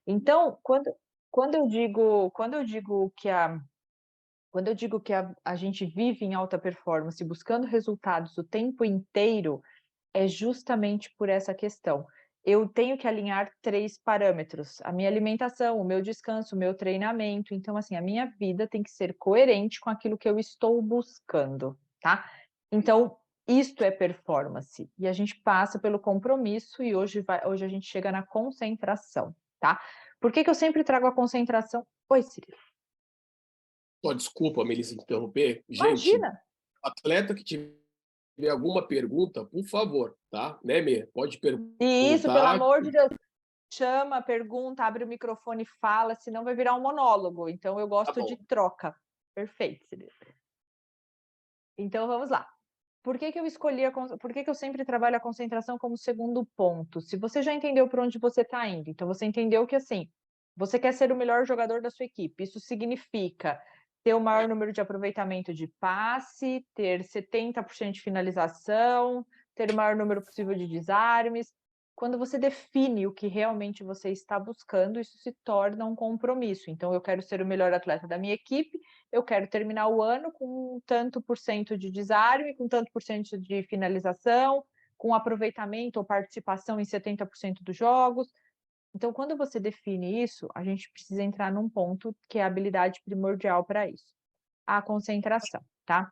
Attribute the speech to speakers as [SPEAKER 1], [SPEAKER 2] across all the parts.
[SPEAKER 1] Então, quando eu digo que a gente vive em alta performance buscando resultados o tempo inteiro, é justamente por essa questão. Eu tenho que alinhar 3 parâmetros: a minha alimentação, o meu descanso, o meu treinamento. Então, assim, a minha vida tem que ser coerente com aquilo que eu estou buscando, tá? Então, isto é performance. E a gente passa pelo compromisso e hoje a gente chega na concentração, tá? Por que que eu sempre trago a concentração? Oi, Cirilo.
[SPEAKER 2] Ó, desculpa, Melissa, interromper. Gente,
[SPEAKER 1] Imagina!
[SPEAKER 2] atleta que tiver alguma pergunta, por favor, tá? Né, Mê? Pode
[SPEAKER 1] E isso, pelo
[SPEAKER 2] perguntar.
[SPEAKER 1] amor de Deus, chama, pergunta, abre o microfone e fala, senão vai virar um monólogo. Então eu
[SPEAKER 2] Tá
[SPEAKER 1] gosto de
[SPEAKER 2] bom.
[SPEAKER 1] troca. Perfeito, Cirilo. Então vamos lá. Por que que eu sempre trabalho a concentração como segundo ponto? Se você já entendeu por onde você está indo, então você entendeu que, assim, você quer ser o melhor jogador da sua equipe, isso significa ter o maior número de aproveitamento de passe, ter 70% de finalização, ter o maior número possível de desarmes. Quando você define o que realmente você está buscando, isso se torna um compromisso. Então eu quero ser o melhor atleta da minha equipe, eu quero terminar o ano com tanto por cento de desarme, com tanto por cento de finalização, com aproveitamento ou participação em 70% dos jogos. Então, quando você define isso, a gente precisa entrar num ponto que é a habilidade primordial para isso, a concentração, tá?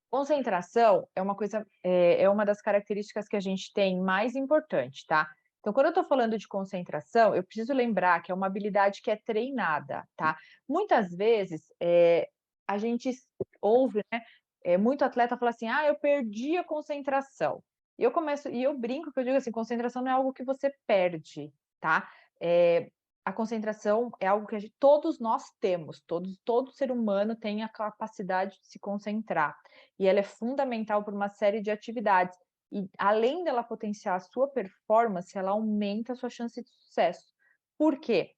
[SPEAKER 1] Concentração é uma coisa, é uma das características que a gente tem mais importante, tá? Então, quando eu estou falando de concentração, eu preciso lembrar que é uma habilidade que é treinada, tá? Muitas vezes, a gente ouve, né, muito atleta falar assim: "Ah, eu perdi a concentração". E eu brinco que eu digo assim: "Concentração não é algo que você perde, tá? Eh, a concentração é algo que todos nós temos, todo ser humano tem a capacidade de se concentrar e ela é fundamental para uma série de atividades. E além dela potenciar a sua performance, ela aumenta a sua chance de sucesso. Por quê?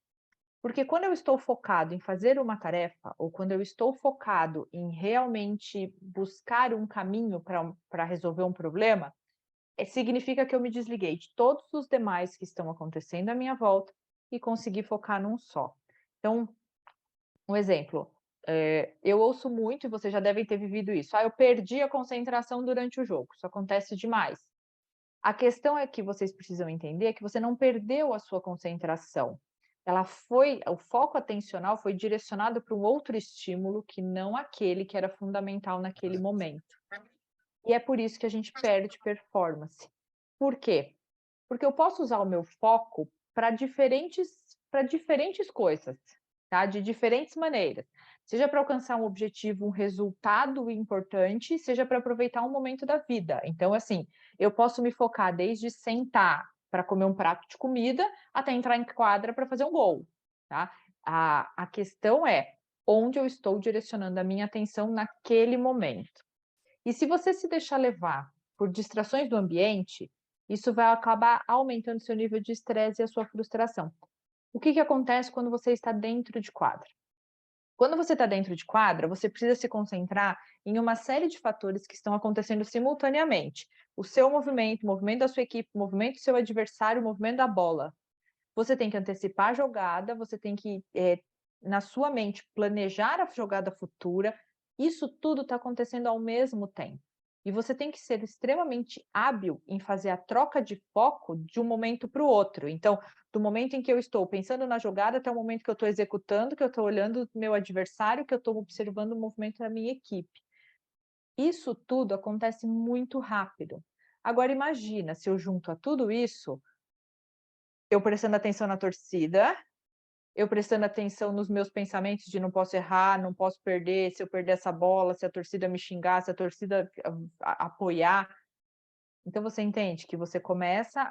[SPEAKER 1] Porque quando eu estou focado em fazer uma tarefa, ou quando eu estou focado em realmente buscar um caminho para resolver um problema, significa que eu me desliguei de todos os demais que estão acontecendo à minha volta e consegui focar num só. Então, um exemplo, eu ouço muito, e vocês já devem ter vivido isso: "Ah, eu perdi a concentração durante o jogo", isso acontece demais. A questão é que vocês precisam entender que você não perdeu a sua concentração, o foco atencional foi direcionado para um outro estímulo que não aquele que era fundamental naquele momento. E é por isso que a gente perde performance. Por quê? Porque eu posso usar o meu foco para diferentes coisas, tá, de diferentes maneiras. Seja para alcançar um objetivo, um resultado importante, seja para aproveitar um momento da vida. Então, assim, eu posso me focar desde sentar para comer um prato de comida, até entrar em quadra para fazer um gol, tá. A questão é onde eu estou direcionando a minha atenção naquele momento. E se você se deixar levar por distrações do ambiente, isso vai acabar aumentando seu nível de estresse e a sua frustração. O que que acontece quando você está dentro de quadra? Quando você está dentro de quadra, você precisa se concentrar em uma série de fatores que estão acontecendo simultaneamente. O seu movimento, o movimento da sua equipe, o movimento do seu adversário, o movimento da bola. Você tem que antecipar a jogada, você tem que, na sua mente, planejar a jogada futura. Isso tudo está acontecendo ao mesmo tempo. E você tem que ser extremamente hábil em fazer a troca de foco de um momento para o outro. Então, do momento em que eu estou pensando na jogada até o momento que eu estou executando, que eu estou olhando o meu adversário, que eu estou observando o movimento da minha equipe. Isso tudo acontece muito rápido. Agora imagina se eu junto a tudo isso, eu prestando atenção na torcida, eu prestando atenção nos meus pensamentos de não posso errar, não posso perder, se eu perder essa bola, se a torcida me xingar, se a torcida apoiar. Então você entende que você começa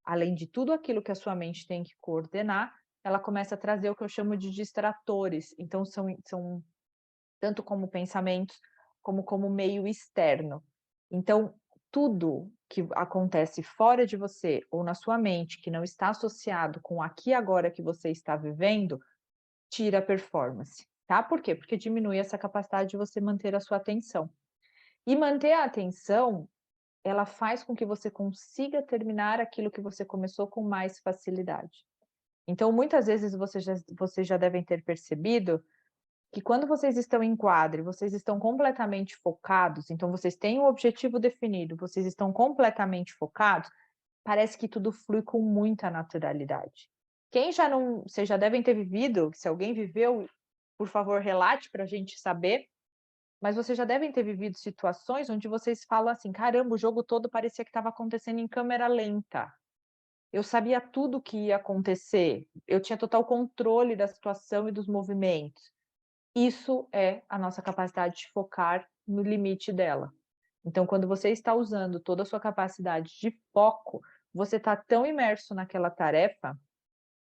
[SPEAKER 1] além de tudo aquilo que a sua mente tem que coordenar, ela começa a trazer o que eu chamo de distratores. Então são tanto como pensamentos, como meio externo. Então, tudo que acontece fora de você ou na sua mente, que não está associado com o aqui e agora que você está vivendo, tira a performance, tá? Por quê? Porque diminui essa capacidade de você manter a sua atenção. E manter a atenção, ela faz com que você consiga terminar aquilo que você começou com mais facilidade. Então, muitas vezes vocês já devem ter percebido que quando vocês estão em quadro e vocês estão completamente focados, então vocês têm um objetivo definido, vocês estão completamente focados, parece que tudo flui com muita naturalidade. Quem já não, vocês já devem ter vivido, se alguém viveu, por favor, relate para a gente saber, mas vocês já devem ter vivido situações onde vocês falam assim: caramba, o jogo todo parecia que estava acontecendo em câmera lenta. Eu sabia tudo o que ia acontecer, eu tinha total controle da situação e dos movimentos. Isso é a nossa capacidade de focar no limite dela. Então, quando você está usando toda a sua capacidade de foco, você está tão imerso naquela tarefa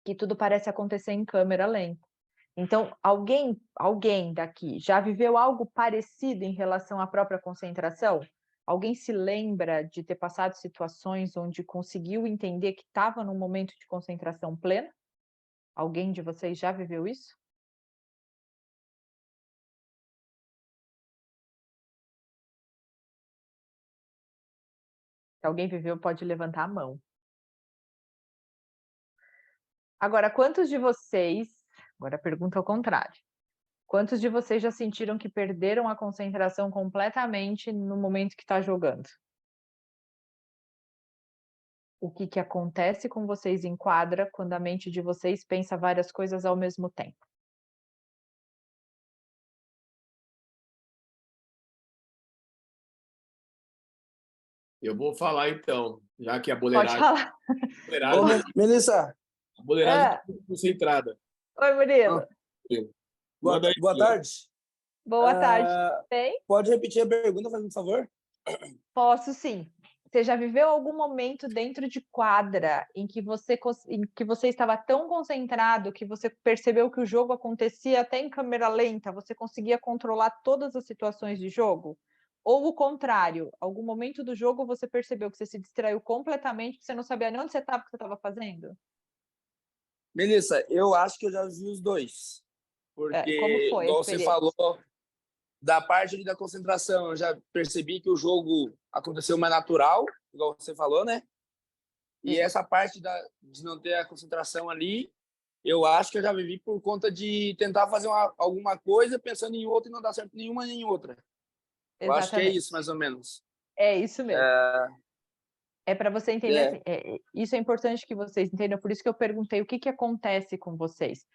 [SPEAKER 1] que tudo parece acontecer em câmera lenta. Então, alguém daqui já viveu algo parecido em relação à própria concentração? Alguém se lembra de ter passado situações onde conseguiu entender que estava num momento de concentração plena? Alguém de vocês já viveu isso? Se alguém viveu, pode levantar a mão. Agora, quantos de vocês, agora a pergunta ao contrário, quantos de vocês já sentiram que perderam a concentração completamente no momento que está jogando? O que acontece com vocês em quadra quando a mente de vocês pensa várias coisas ao mesmo tempo?
[SPEAKER 2] Eu vou falar então, já que a
[SPEAKER 1] Pode
[SPEAKER 2] boleiragem,
[SPEAKER 1] falar.
[SPEAKER 3] Ô,
[SPEAKER 2] boleiragem,
[SPEAKER 3] Melissa,
[SPEAKER 2] a boleiragem
[SPEAKER 1] É.
[SPEAKER 2] está concentrada.
[SPEAKER 1] Oi, Murilo.
[SPEAKER 3] boa,
[SPEAKER 2] Manda aí,
[SPEAKER 3] boa tarde.
[SPEAKER 1] Boa tarde. Bem?
[SPEAKER 3] Pode repetir a pergunta, faz um favor?
[SPEAKER 1] Posso sim. Você já viveu algum momento dentro de quadra em que você estava tão concentrado que você percebeu que o jogo acontecia até em câmera lenta, você conseguia controlar todas as situações de jogo? Ou o contrário, algum momento do jogo você percebeu que você se distraiu completamente, que você não sabia nem onde você estava, o que você estava fazendo?
[SPEAKER 3] Melissa, eu acho que eu já vi os dois.
[SPEAKER 1] Como
[SPEAKER 3] Porque,
[SPEAKER 1] foi a
[SPEAKER 3] igual você
[SPEAKER 1] experiência?
[SPEAKER 3] falou, da parte ali da concentração, eu já percebi que o jogo aconteceu mais natural, igual você falou, né? E essa parte de não ter a concentração ali, eu acho que eu já vivi por conta de tentar fazer alguma coisa pensando em outra e não dar certo nenhuma nem outra. Eu acho que é
[SPEAKER 1] Exatamente.
[SPEAKER 3] isso, mais ou menos.
[SPEAKER 1] É isso mesmo. É para você entender
[SPEAKER 3] É,
[SPEAKER 1] assim, isso é importante que vocês entendam, por isso que eu perguntei o que acontece com vocês.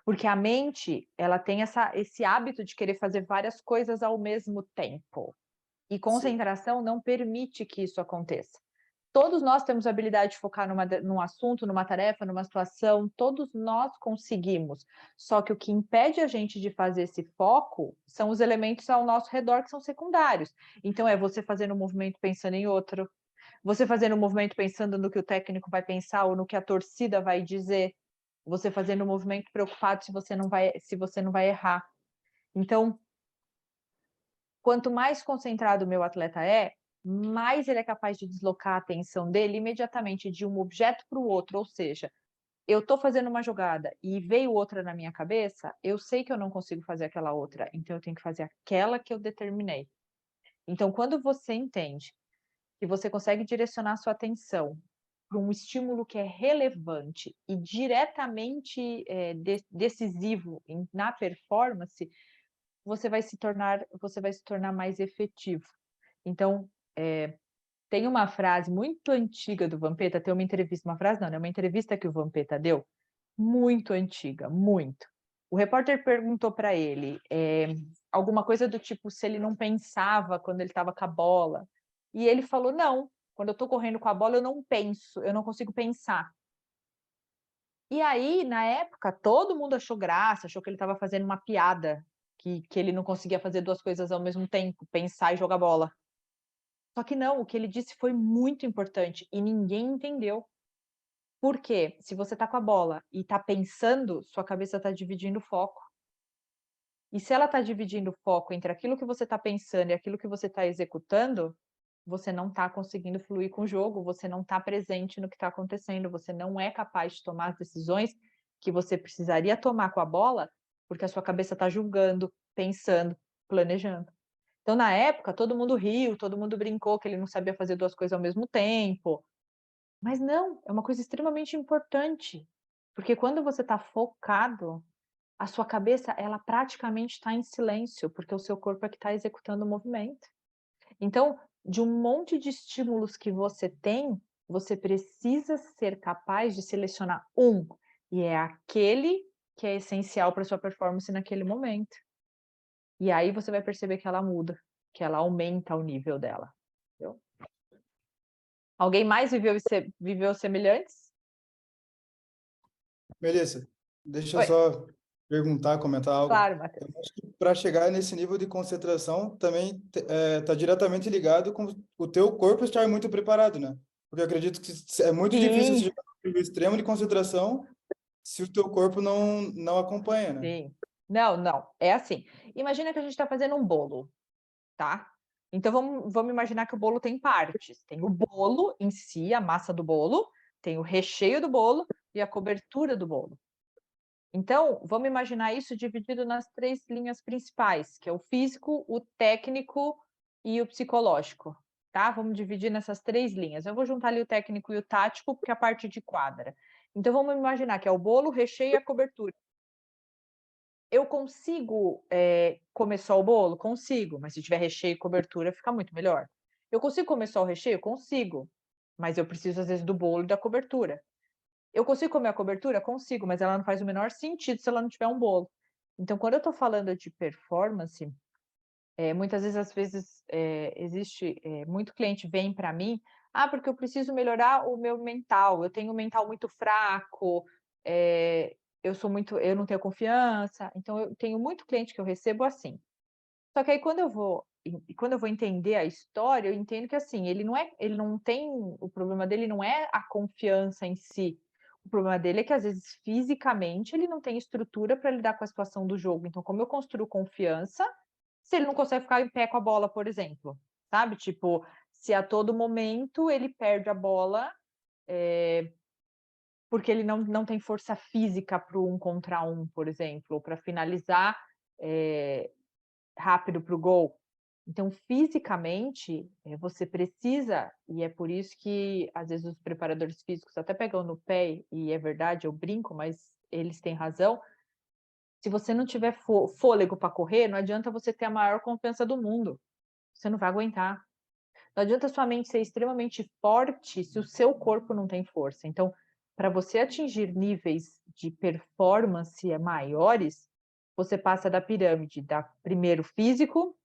[SPEAKER 1] Porque a mente, ela tem esse hábito de querer fazer várias coisas ao mesmo tempo. E concentração não permite que isso aconteça. Todos nós temos a habilidade de focar num assunto, numa tarefa, numa situação, todos nós conseguimos. Só que o que impede a gente de fazer esse foco são os elementos ao nosso redor que são secundários. Então, é você fazendo um movimento pensando em outro, você fazendo um movimento pensando no que o técnico vai pensar ou no que a torcida vai dizer, você fazendo um movimento preocupado se você não vai errar. Então, quanto mais concentrado o meu atleta é, mais ele é capaz de deslocar a atenção dele imediatamente de um objeto para o outro, ou seja, eu estou fazendo uma jogada e veio outra na minha cabeça, eu sei que eu não consigo fazer aquela outra, então eu tenho que fazer aquela que eu determinei. Então, quando você entende que você consegue direcionar sua atenção para um estímulo que é relevante e diretamente decisivo na performance, você vai se tornar mais efetivo. Então, tem uma frase muito antiga do Vampeta, tem uma entrevista, uma frase não, é uma entrevista que o Vampeta deu, muito antiga, muito. O repórter perguntou para ele alguma coisa do tipo se ele não pensava quando ele estava com a bola. E ele falou: não, quando eu estou correndo com a bola, eu não penso, eu não consigo pensar. E aí, na época, todo mundo achou graça, achou que ele estava fazendo uma piada, que ele não conseguia fazer duas coisas ao mesmo tempo, pensar e jogar bola. Só que não, o que ele disse foi muito importante e ninguém entendeu. Por quê? Se você está com a bola e está pensando, sua cabeça está dividindo o foco. E se ela está dividindo o foco entre aquilo que você está pensando e aquilo que você está executando, você não está conseguindo fluir com o jogo, você não está presente no que está acontecendo, você não é capaz de tomar as decisões que você precisaria tomar com a bola, porque a sua cabeça está julgando, pensando, planejando. Então, na época, todo mundo riu, todo mundo brincou que ele não sabia fazer duas coisas ao mesmo tempo. Mas não, é uma coisa extremamente importante, Porque quando você está focado, a sua cabeça, ela praticamente está em silêncio, porque o seu corpo é que está executando o movimento. Então, de um monte de estímulos que você tem, você precisa ser capaz de selecionar um, e é aquele que é essencial para sua performance naquele momento. E aí você vai perceber que ela muda, que ela aumenta o nível dela. Entendeu? Alguém mais viveu semelhantes?
[SPEAKER 4] Melissa, deixa eu
[SPEAKER 1] Oi,
[SPEAKER 4] só perguntar, comentar algo.
[SPEAKER 1] claro, Matheus.
[SPEAKER 4] Eu acho que para chegar nesse nível de concentração também está diretamente ligado com o teu corpo estar muito preparado, né? Porque eu acredito que é muito difícil você
[SPEAKER 1] Sim,
[SPEAKER 4] chegar no nível extremo de concentração se o teu corpo não acompanha, né?
[SPEAKER 1] sim. Não, não. É assim. Imagina que a gente está fazendo um bolo, tá? Então vamos imaginar que o bolo tem partes. Tem o bolo em si, a massa do bolo, tem o recheio do bolo e a cobertura do bolo. Então, vamos imaginar isso dividido nas 3 linhas principais, que é o físico, o técnico e o psicológico, tá? Vamos dividir nessas 3 linhas. Eu vou juntar ali o técnico e o tático, porque é a parte de quadra. Então, vamos imaginar que é o bolo, o recheio e a cobertura. Eu consigo comer só o bolo? Consigo, mas se tiver recheio e cobertura, fica muito melhor. Eu consigo comer só o recheio? Consigo, mas eu preciso, às vezes, do bolo e da cobertura. Eu consigo comer a cobertura? Consigo, mas ela não faz o menor sentido se ela não tiver um bolo. Então, quando eu estou falando de performance, muitas vezes, existe muito cliente vem para mim, porque eu preciso melhorar o meu mental, eu tenho um mental muito fraco, eu não tenho confiança, então eu tenho muito cliente que eu recebo assim. Só que aí quando eu vou entender a história, eu entendo que assim, ele não tem, o problema dele não é a confiança em si. O problema dele é que às vezes fisicamente ele não tem estrutura para lidar com a situação do jogo. Então, como eu construo confiança, se ele não consegue ficar em pé com a bola, por exemplo, sabe? Tipo, se a todo momento ele perde a bola, porque ele não tem força física para o 1 contra 1, por exemplo, ou para finalizar rápido para o gol. Então, fisicamente, você precisa, e é por isso que às vezes os preparadores físicos até pegam no pé, e é verdade, eu brinco, mas eles têm razão. Se você não tiver fôlego para correr, não adianta você ter a maior confiança do mundo. Você não vai aguentar. Não adianta sua mente ser extremamente forte se o seu corpo não tem força. Então, para você atingir níveis de performance maiores, você passa da pirâmide da primeiro físico,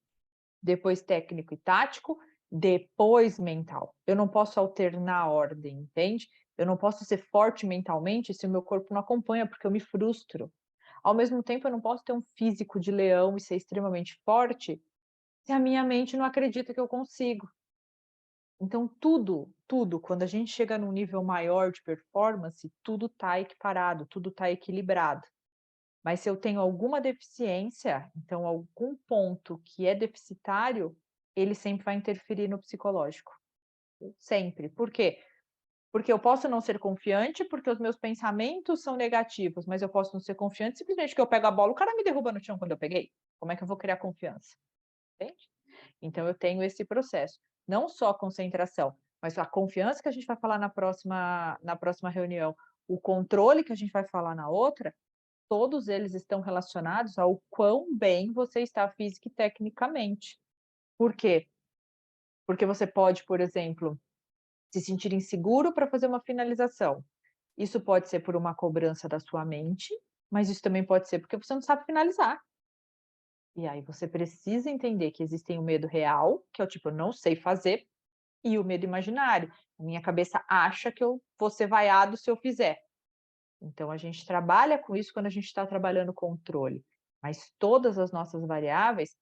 [SPEAKER 1] depois técnico e tático, depois mental. Eu não posso alternar a ordem, entende? Eu não posso ser forte mentalmente se o meu corpo não acompanha, porque eu me frustro. Ao mesmo tempo, eu não posso ter um físico de leão e ser extremamente forte se a minha mente não acredita que eu consigo. Então, tudo, quando a gente chega num nível maior de performance, tudo está equiparado, tudo está equilibrado. Mas se eu tenho alguma deficiência, então algum ponto que é deficitário, ele sempre vai interferir no psicológico. Sempre. Por quê? Porque eu posso não ser confiante, porque os meus pensamentos são negativos, mas eu posso não ser confiante simplesmente porque eu pego a bola, o cara me derruba no chão quando eu peguei. Como é que eu vou criar confiança? Entende? Então eu tenho esse processo. Não só a concentração, mas a confiança que a gente vai falar na próxima reunião, o controle que a gente vai falar na outra, todos eles estão relacionados ao quão bem você está física e tecnicamente. Por quê? Porque você pode, por exemplo, se sentir inseguro para fazer uma finalização. Isso pode ser por uma cobrança da sua mente, mas isso também pode ser porque você não sabe finalizar. E aí você precisa entender que existem o medo real, que é o tipo, eu não sei fazer, e o medo imaginário. A minha cabeça acha que eu vou ser vaiado se eu fizer. Então, a gente trabalha com isso quando a gente está trabalhando controle. Mas todas as nossas variáveis,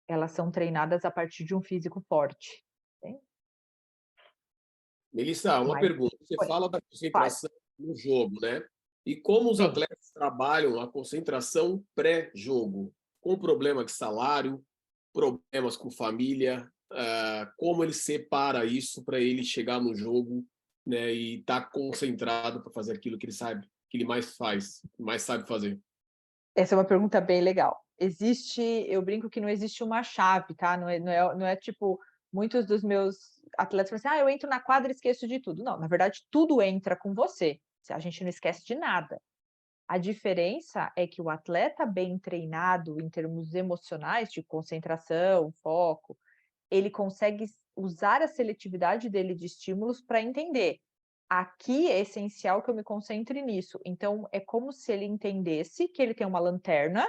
[SPEAKER 1] elas são treinadas a partir de um físico forte. Entende?
[SPEAKER 2] Melissa, uma
[SPEAKER 1] Mas,
[SPEAKER 2] pergunta. Você
[SPEAKER 1] oi,
[SPEAKER 2] fala da
[SPEAKER 1] fale.
[SPEAKER 2] concentração no jogo, né? E como os
[SPEAKER 1] Sim.
[SPEAKER 2] atletas trabalham a concentração pré-jogo? Com problema de salário, problemas com família, como ele separa isso para ele chegar no jogo, né, e estar concentrado para fazer aquilo que ele sabe, que ele mais faz, mais sabe fazer?
[SPEAKER 1] Essa é uma pergunta bem legal. Eu brinco que não existe uma chave, tá? Não é tipo, muitos dos meus atletas falam assim, eu entro na quadra e esqueço de tudo. Não, na verdade, tudo entra com você. A gente não esquece de nada. A diferença é que o atleta bem treinado em termos emocionais, de concentração, foco, ele consegue usar a seletividade dele de estímulos para entender. Aqui é essencial que eu me concentre nisso. Então, é como se ele entendesse que ele tem uma lanterna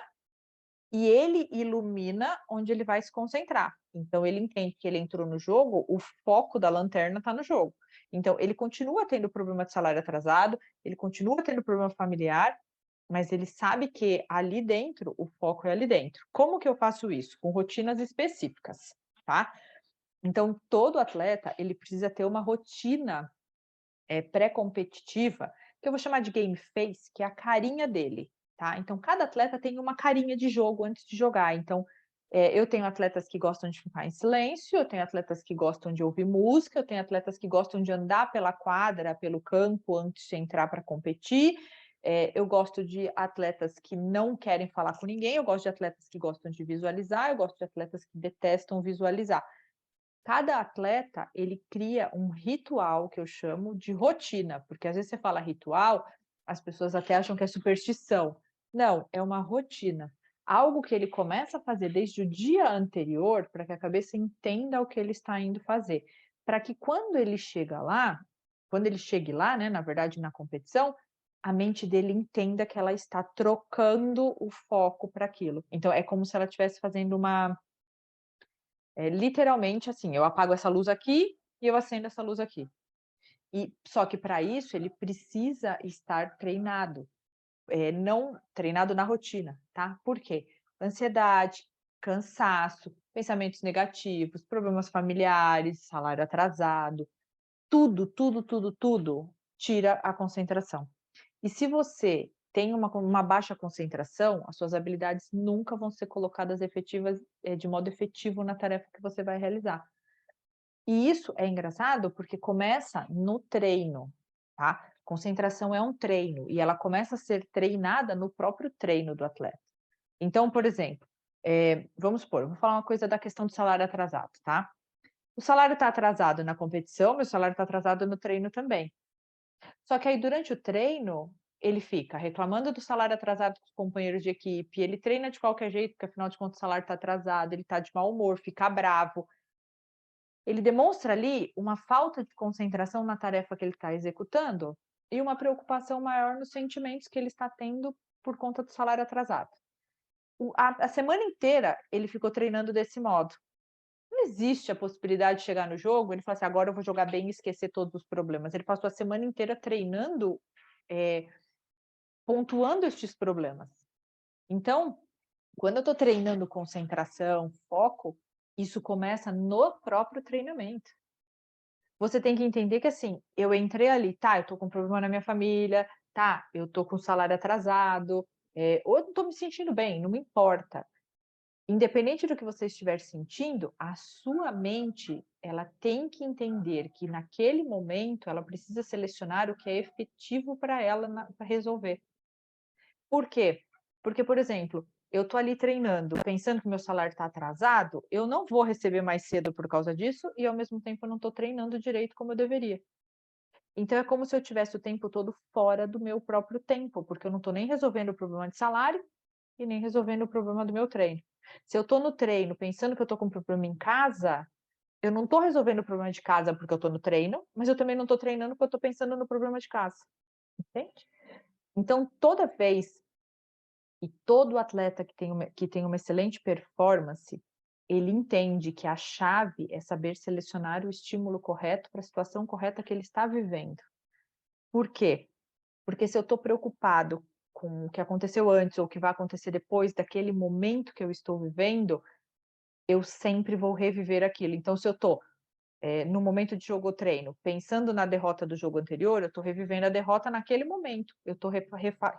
[SPEAKER 1] e ele ilumina onde ele vai se concentrar. Então, ele entende que ele entrou no jogo, o foco da lanterna está no jogo. Então, ele continua tendo problema de salário atrasado, ele continua tendo problema familiar, mas ele sabe que ali dentro, o foco é ali dentro. Como que eu faço isso? Com rotinas específicas, tá? Então, todo atleta, ele precisa ter uma rotina pré-competitiva, que eu vou chamar de game face, que é a carinha dele, tá? Então, cada atleta tem uma carinha de jogo antes de jogar. Então, eu tenho atletas que gostam de ficar em silêncio, eu tenho atletas que gostam de ouvir música, eu tenho atletas que gostam de andar pela quadra, pelo campo, antes de entrar para competir. Eu gosto de atletas que não querem falar com ninguém, eu gosto de atletas que gostam de visualizar, eu gosto de atletas que detestam visualizar. Cada atleta, ele cria um ritual que eu chamo de rotina, porque às vezes você fala ritual, as pessoas até acham que é superstição. Não, é uma rotina. Algo que ele começa a fazer desde o dia anterior, para que a cabeça entenda o que ele está indo fazer. Para que quando ele chega lá, quando ele chegue lá, né, na verdade, na competição, a mente dele entenda que ela está trocando o foco para aquilo. Então, é como se ela estivesse fazendo uma literalmente assim, eu apago essa luz aqui e eu acendo essa luz aqui. E só que para isso ele precisa estar treinado, não treinado na rotina, tá? Por quê? Ansiedade, cansaço, pensamentos negativos, problemas familiares, salário atrasado, tudo tira a concentração. E se você tem uma baixa concentração, as suas habilidades nunca vão ser colocadas de modo efetivo na tarefa que você vai realizar. E isso é engraçado porque começa no treino, tá? Concentração é um treino e ela começa a ser treinada no próprio treino do atleta. Então, por exemplo, vamos supor, eu vou falar uma coisa da questão do salário atrasado, tá? O salário está atrasado na competição, meu salário está atrasado no treino também. Só que aí, durante o treino, ele fica reclamando do salário atrasado com os companheiros de equipe, ele treina de qualquer jeito, porque afinal de contas o salário está atrasado, ele está de mau humor, fica bravo. Ele demonstra ali uma falta de concentração na tarefa que ele está executando e uma preocupação maior nos sentimentos que ele está tendo por conta do salário atrasado. A semana inteira ele ficou treinando desse modo. Não existe a possibilidade de chegar no jogo, ele falar assim, agora eu vou jogar bem e esquecer todos os problemas. Ele passou a semana inteira treinando, pontuando estes problemas. Então, quando eu estou treinando concentração, foco, isso começa no próprio treinamento. Você tem que entender que, assim, eu entrei ali, tá, eu tô com problema na minha família, tá, eu tô com salário atrasado, ou eu não tô me sentindo bem, não me importa. Independente do que você estiver sentindo, a sua mente, ela tem que entender que naquele momento ela precisa selecionar o que é efetivo para ela para resolver. Por quê? Porque, por exemplo, eu tô ali treinando, pensando que meu salário está atrasado, eu não vou receber mais cedo por causa disso e, ao mesmo tempo, eu não estou treinando direito como eu deveria. Então, é como se eu tivesse o tempo todo fora do meu próprio tempo, porque eu não estou nem resolvendo o problema de salário e nem resolvendo o problema do meu treino. Se eu estou no treino pensando que eu estou com um problema em casa, eu não estou resolvendo o problema de casa porque eu estou no treino, mas eu também não estou treinando porque eu estou pensando no problema de casa. Entende? Então, toda vez e todo atleta que tem uma excelente performance, ele entende que a chave é saber selecionar o estímulo correto para a situação correta que ele está vivendo. Por quê? Porque se eu estou preocupado com o que aconteceu antes ou o que vai acontecer depois daquele momento que eu estou vivendo, eu sempre vou reviver aquilo. Então, se eu estou no momento de jogo ou treino, pensando na derrota do jogo anterior, eu estou revivendo a derrota naquele momento. Eu estou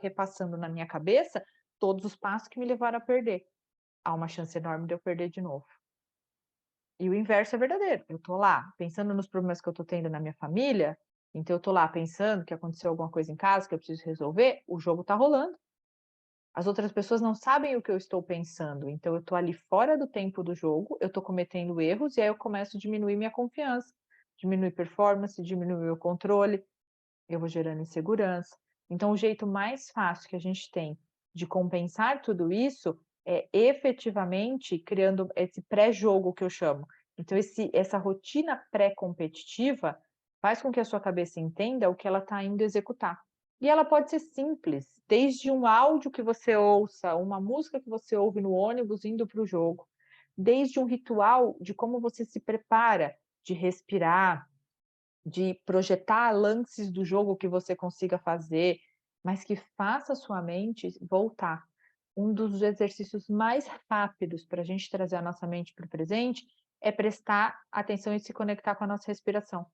[SPEAKER 1] repassando na minha cabeça todos os passos que me levaram a perder. Há uma chance enorme de eu perder de novo. E o inverso é verdadeiro. Eu estou lá pensando nos problemas que eu estou tendo na minha família, então eu estou lá pensando que aconteceu alguma coisa em casa que eu preciso resolver, o jogo está rolando. As outras pessoas não sabem o que eu estou pensando, então eu estou ali fora do tempo do jogo, eu estou cometendo erros e aí eu começo a diminuir minha confiança, diminuir performance, diminuir o controle, eu vou gerando insegurança. Então, o jeito mais fácil que a gente tem de compensar tudo isso é efetivamente criando esse pré-jogo que eu chamo. Então, essa rotina pré-competitiva faz com que a sua cabeça entenda o que ela está indo executar. E ela pode ser simples, desde um áudio que você ouça, uma música que você ouve no ônibus indo para o jogo, desde um ritual de como você se prepara, de respirar, de projetar lances do jogo que você consiga fazer, mas que faça a sua mente voltar. Um dos exercícios mais rápidos para a gente trazer a nossa mente para o presente é prestar atenção e se conectar com a nossa respiração.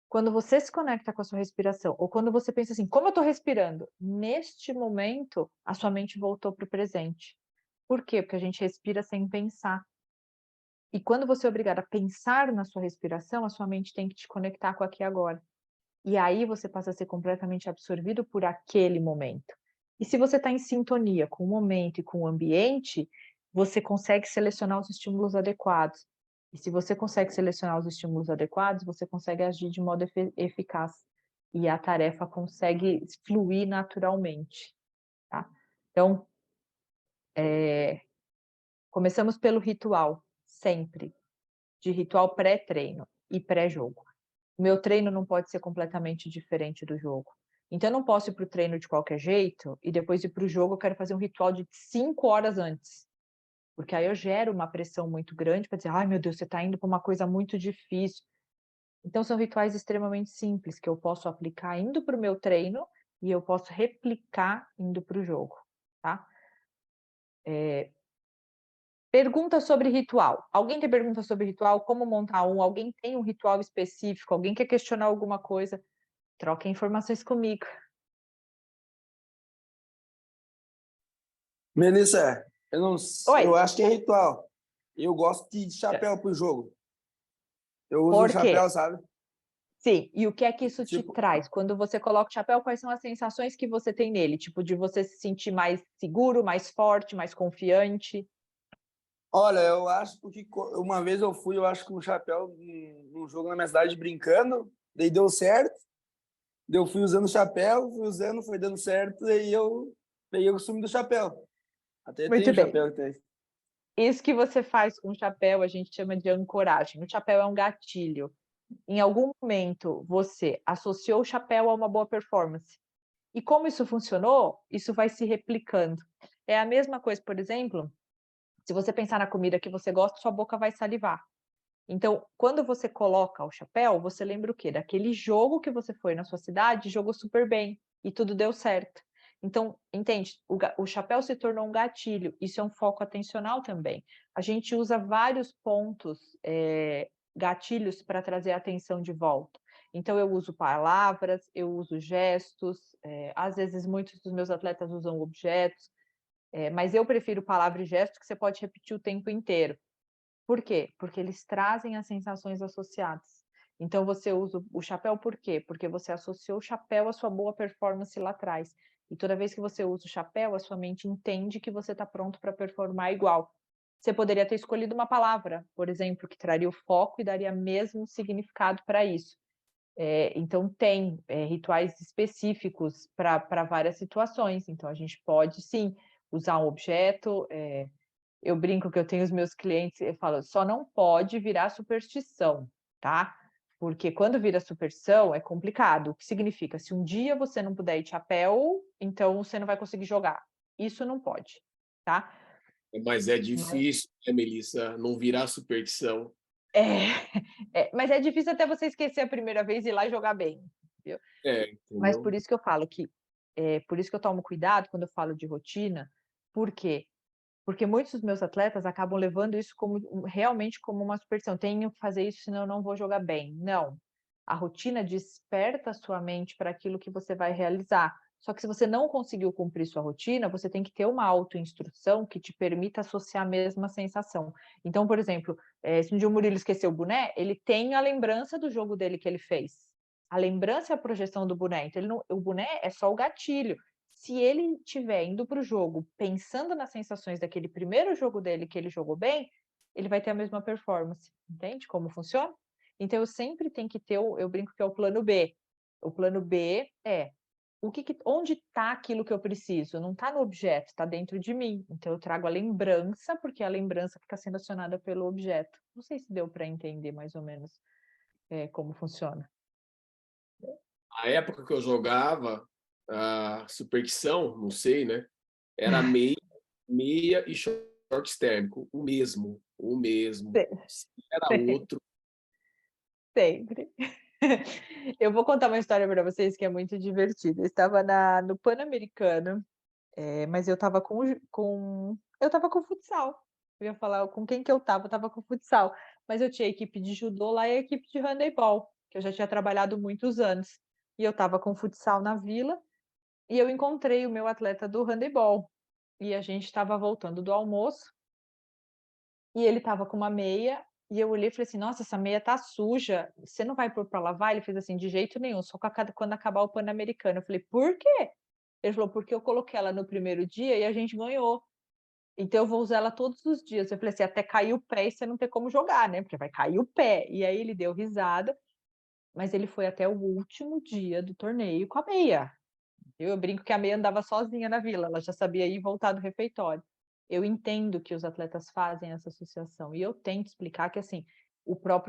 [SPEAKER 1] Quando você se conecta com a sua respiração, ou quando você pensa assim, como eu estou respirando? Neste momento, a sua mente voltou para o presente. Por quê? Porque a gente respira sem pensar. E quando você é obrigado a pensar na sua respiração, a sua mente tem que te conectar com aqui e agora. E aí você passa a ser completamente absorvido por aquele momento. E se você está em sintonia com o momento e com o ambiente, você consegue selecionar os estímulos adequados. E se você consegue selecionar os estímulos adequados, você consegue agir de modo eficaz. E a tarefa consegue fluir naturalmente. Tá? Então, começamos pelo ritual, sempre. De ritual pré-treino e pré-jogo. O meu treino não pode ser completamente diferente do jogo. Então, eu não posso ir para o treino de qualquer jeito e depois ir para o jogo, eu quero fazer um ritual de 5 horas antes. Porque aí eu gero uma pressão muito grande para dizer, ai meu Deus, você está indo para uma coisa muito difícil. Então, são rituais extremamente simples que eu posso aplicar indo para o meu treino e eu posso replicar indo para o jogo, tá? Pergunta sobre ritual. Alguém tem pergunta sobre ritual? Como montar um? Alguém tem um ritual específico? Alguém quer questionar alguma coisa? Troquem informações comigo.
[SPEAKER 3] Melissa,
[SPEAKER 1] Oi.
[SPEAKER 3] eu acho que é ritual. Eu gosto de chapéu pro jogo. Eu uso
[SPEAKER 1] Por
[SPEAKER 3] o
[SPEAKER 1] quê?
[SPEAKER 3] chapéu, sabe?
[SPEAKER 1] Sim. E o que é que isso te
[SPEAKER 3] Tipo,
[SPEAKER 1] traz? Quando você coloca o chapéu, quais são as sensações que você tem nele? Tipo, de você se sentir mais seguro, mais forte, mais confiante?
[SPEAKER 3] olha, eu acho que uma vez eu acho, com o chapéu num jogo na minha cidade brincando, daí deu certo. Daí eu fui usando o chapéu, fui usando, foi dando certo, e eu peguei o costume do chapéu. Até
[SPEAKER 1] Muito
[SPEAKER 3] tenho
[SPEAKER 1] bem.
[SPEAKER 3] chapéu que tem.
[SPEAKER 1] Isso que você faz com o chapéu, a gente chama de ancoragem. O chapéu é um gatilho. Em algum momento, você associou o chapéu a uma boa performance. E como isso funcionou, isso vai se replicando. É a mesma coisa, por exemplo, se você pensar na comida que você gosta, sua boca vai salivar. Então, quando você coloca o chapéu, você lembra o quê? Daquele jogo que você foi na sua cidade, jogou super bem e tudo deu certo. Então, entende? O chapéu se tornou um gatilho. Isso é um foco atencional também. A gente usa vários pontos, gatilhos para trazer a atenção de volta. Então, eu uso palavras, eu uso gestos, às vezes muitos dos meus atletas usam objetos, mas eu prefiro palavra e gesto que você pode repetir o tempo inteiro. Por quê? Porque eles trazem as sensações associadas. Então, você usa o chapéu por quê? Porque você associou o chapéu à sua boa performance lá atrás. E toda vez que você usa o chapéu, a sua mente entende que você está pronto para performar igual. Você poderia ter escolhido uma palavra, por exemplo, que traria o foco e daria mesmo significado para isso. Então, tem rituais específicos para várias situações. Então, a gente pode, sim, usar um objeto. Eu brinco que eu tenho os meus clientes e falo, só não pode virar superstição, tá? Porque quando vira superstição é complicado. O que significa? Se um dia você não puder ir de chapéu, então você não vai conseguir jogar. Isso não pode, tá?
[SPEAKER 2] Mas é
[SPEAKER 1] Mas
[SPEAKER 2] difícil, né, Melissa, não virar superstição.
[SPEAKER 1] mas é difícil até você esquecer a primeira vez e ir lá e jogar bem, entendeu? Mas
[SPEAKER 2] Entendeu?
[SPEAKER 1] por isso que eu falo que, por isso que eu tomo cuidado quando eu falo de rotina, por quê? Porque muitos dos meus atletas acabam levando isso realmente como uma superstição. Tenho que fazer isso, senão eu não vou jogar bem. Não. A rotina desperta a sua mente para aquilo que você vai realizar. Só que se você não conseguiu cumprir sua rotina, você tem que ter uma autoinstrução que te permita associar a mesma sensação. Então, por exemplo, se um dia o Murilo esqueceu o boné, ele tem a lembrança do jogo dele que ele fez. A lembrança e a projeção do boné. Então, o boné é só o gatilho. Se ele estiver indo para o jogo pensando nas sensações daquele primeiro jogo dele que ele jogou bem, ele vai ter a mesma performance. Entende como funciona? Então, eu sempre tenho que ter, eu brinco que é o plano B. O plano B é onde está aquilo que eu preciso? Não está no objeto, está dentro de mim. Então, eu trago a lembrança, porque é a lembrança que está sendo acionada pelo objeto. Não sei se deu para entender mais ou menos como funciona.
[SPEAKER 2] A época que eu jogava a superstição, não sei, né? Era meia, meia e short térmico, o mesmo, o mesmo. Se era outro.
[SPEAKER 1] Sempre. Eu vou contar uma história para vocês que é muito divertida. Eu estava no Pan-Americano, mas eu estava eu estava com futsal. Eu ia falar com quem que eu estava com futsal. Mas eu tinha a equipe de judô lá e a equipe de handebol, que eu já tinha trabalhado muitos anos. E eu estava com futsal na vila e eu encontrei o meu atleta do handebol. E a gente estava voltando do almoço e ele estava com uma meia, e eu olhei e falei assim: "Nossa, essa meia tá suja, você não vai pôr pra lavar?" Ele fez assim: "De jeito nenhum, só quando acabar o Pan-Americano." Eu falei: "Por quê?" Ele falou: "Porque eu coloquei ela no primeiro dia e a gente ganhou, então eu vou usar ela todos os dias." Eu falei assim: "Até cair o pé e você não ter como jogar, né, porque vai cair o pé." E aí ele deu risada, mas ele foi até o último dia do torneio com a meia. Eu brinco que a meia andava sozinha na vila, ela já sabia ir e voltar do refeitório. Eu entendo que os atletas fazem essa associação e eu tento explicar que, assim,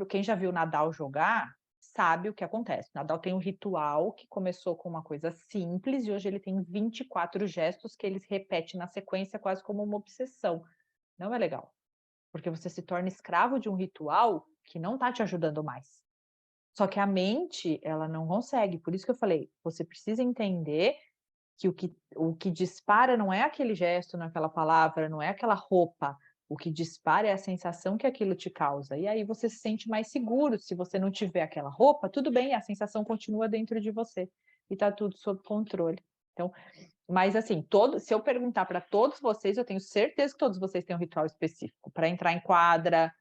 [SPEAKER 1] quem já viu Nadal jogar, sabe o que acontece. Nadal tem um ritual que começou com uma coisa simples e hoje ele tem 24 gestos que ele repete na sequência quase como uma obsessão. Não é legal, porque você se torna escravo de um ritual que não está te ajudando mais. Só que a mente, ela não consegue, por isso que eu falei, você precisa entender que o que dispara não é aquele gesto, não é aquela palavra, não é aquela roupa, o que dispara é a sensação que aquilo te causa, e aí você se sente mais seguro. Se você não tiver aquela roupa, tudo bem, a sensação continua dentro de você, e tá tudo sob controle. Então, mas assim, se eu perguntar para todos vocês, eu tenho certeza que todos vocês têm um ritual específico, para entrar em quadra,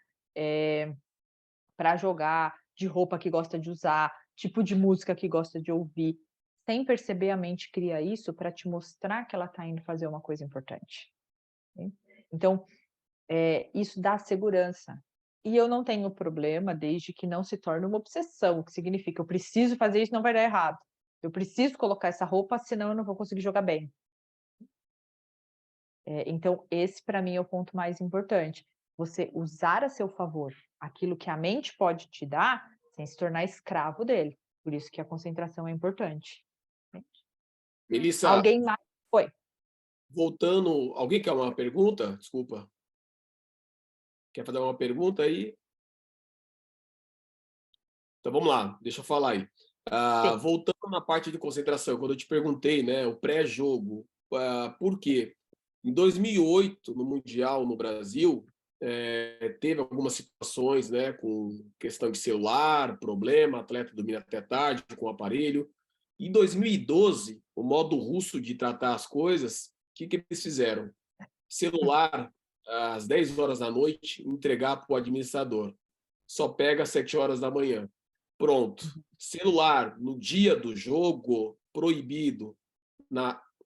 [SPEAKER 1] para jogar, de roupa que gosta de usar, tipo de música que gosta de ouvir. Sem perceber, a mente cria isso para te mostrar que ela está indo fazer uma coisa importante. Então, isso dá segurança. E eu não tenho problema desde que não se torne uma obsessão, o que significa eu preciso fazer isso, não vai dar errado. Eu preciso colocar essa roupa, senão eu não vou conseguir jogar bem. Então, esse para mim é o ponto mais importante. Você usar a seu favor aquilo que a mente pode te dar, sem se tornar escravo dele. Por isso que a concentração é importante.
[SPEAKER 2] Melissa,
[SPEAKER 1] Alguém mais? Oi.
[SPEAKER 2] voltando, alguém quer uma pergunta? Desculpa. Quer fazer uma pergunta aí? Então vamos lá, deixa eu falar aí.
[SPEAKER 1] Sim.
[SPEAKER 2] Voltando na parte de concentração, quando eu te perguntei, né, o pré-jogo, por quê? Em 2008, no Mundial no Brasil, teve algumas situações, né, com questão de celular, problema, atleta dormindo até tarde com o aparelho. Em 2012, o modo russo de tratar as coisas, o que eles fizeram? Celular às 10 horas da noite, entregar para o administrador. Só pega às 7 horas da manhã. Pronto. Celular no dia do jogo, proibido.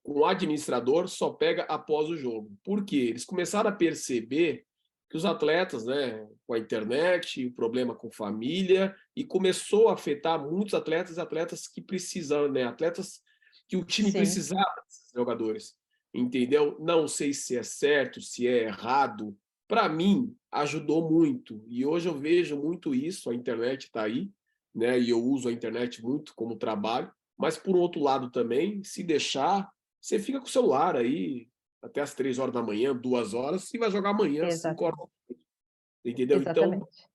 [SPEAKER 2] Com o administrador, só pega após o jogo. Por quê? Eles começaram a perceber que os atletas, né, com a internet, o problema com família, e começou a afetar muitos atletas que precisaram, né, atletas que o time
[SPEAKER 1] Sim.
[SPEAKER 2] precisava desses jogadores. Entendeu? Não sei se é certo, se é errado. Para mim, ajudou muito. E hoje eu vejo muito isso, a internet está aí, né? E eu uso a internet muito como trabalho. Mas, por outro lado também, se deixar, você fica com o celular aí até as 3 horas da manhã, 2 horas, e vai jogar amanhã, às 5 horas.
[SPEAKER 1] Exatamente.
[SPEAKER 2] Entendeu? Então,
[SPEAKER 1] Exatamente.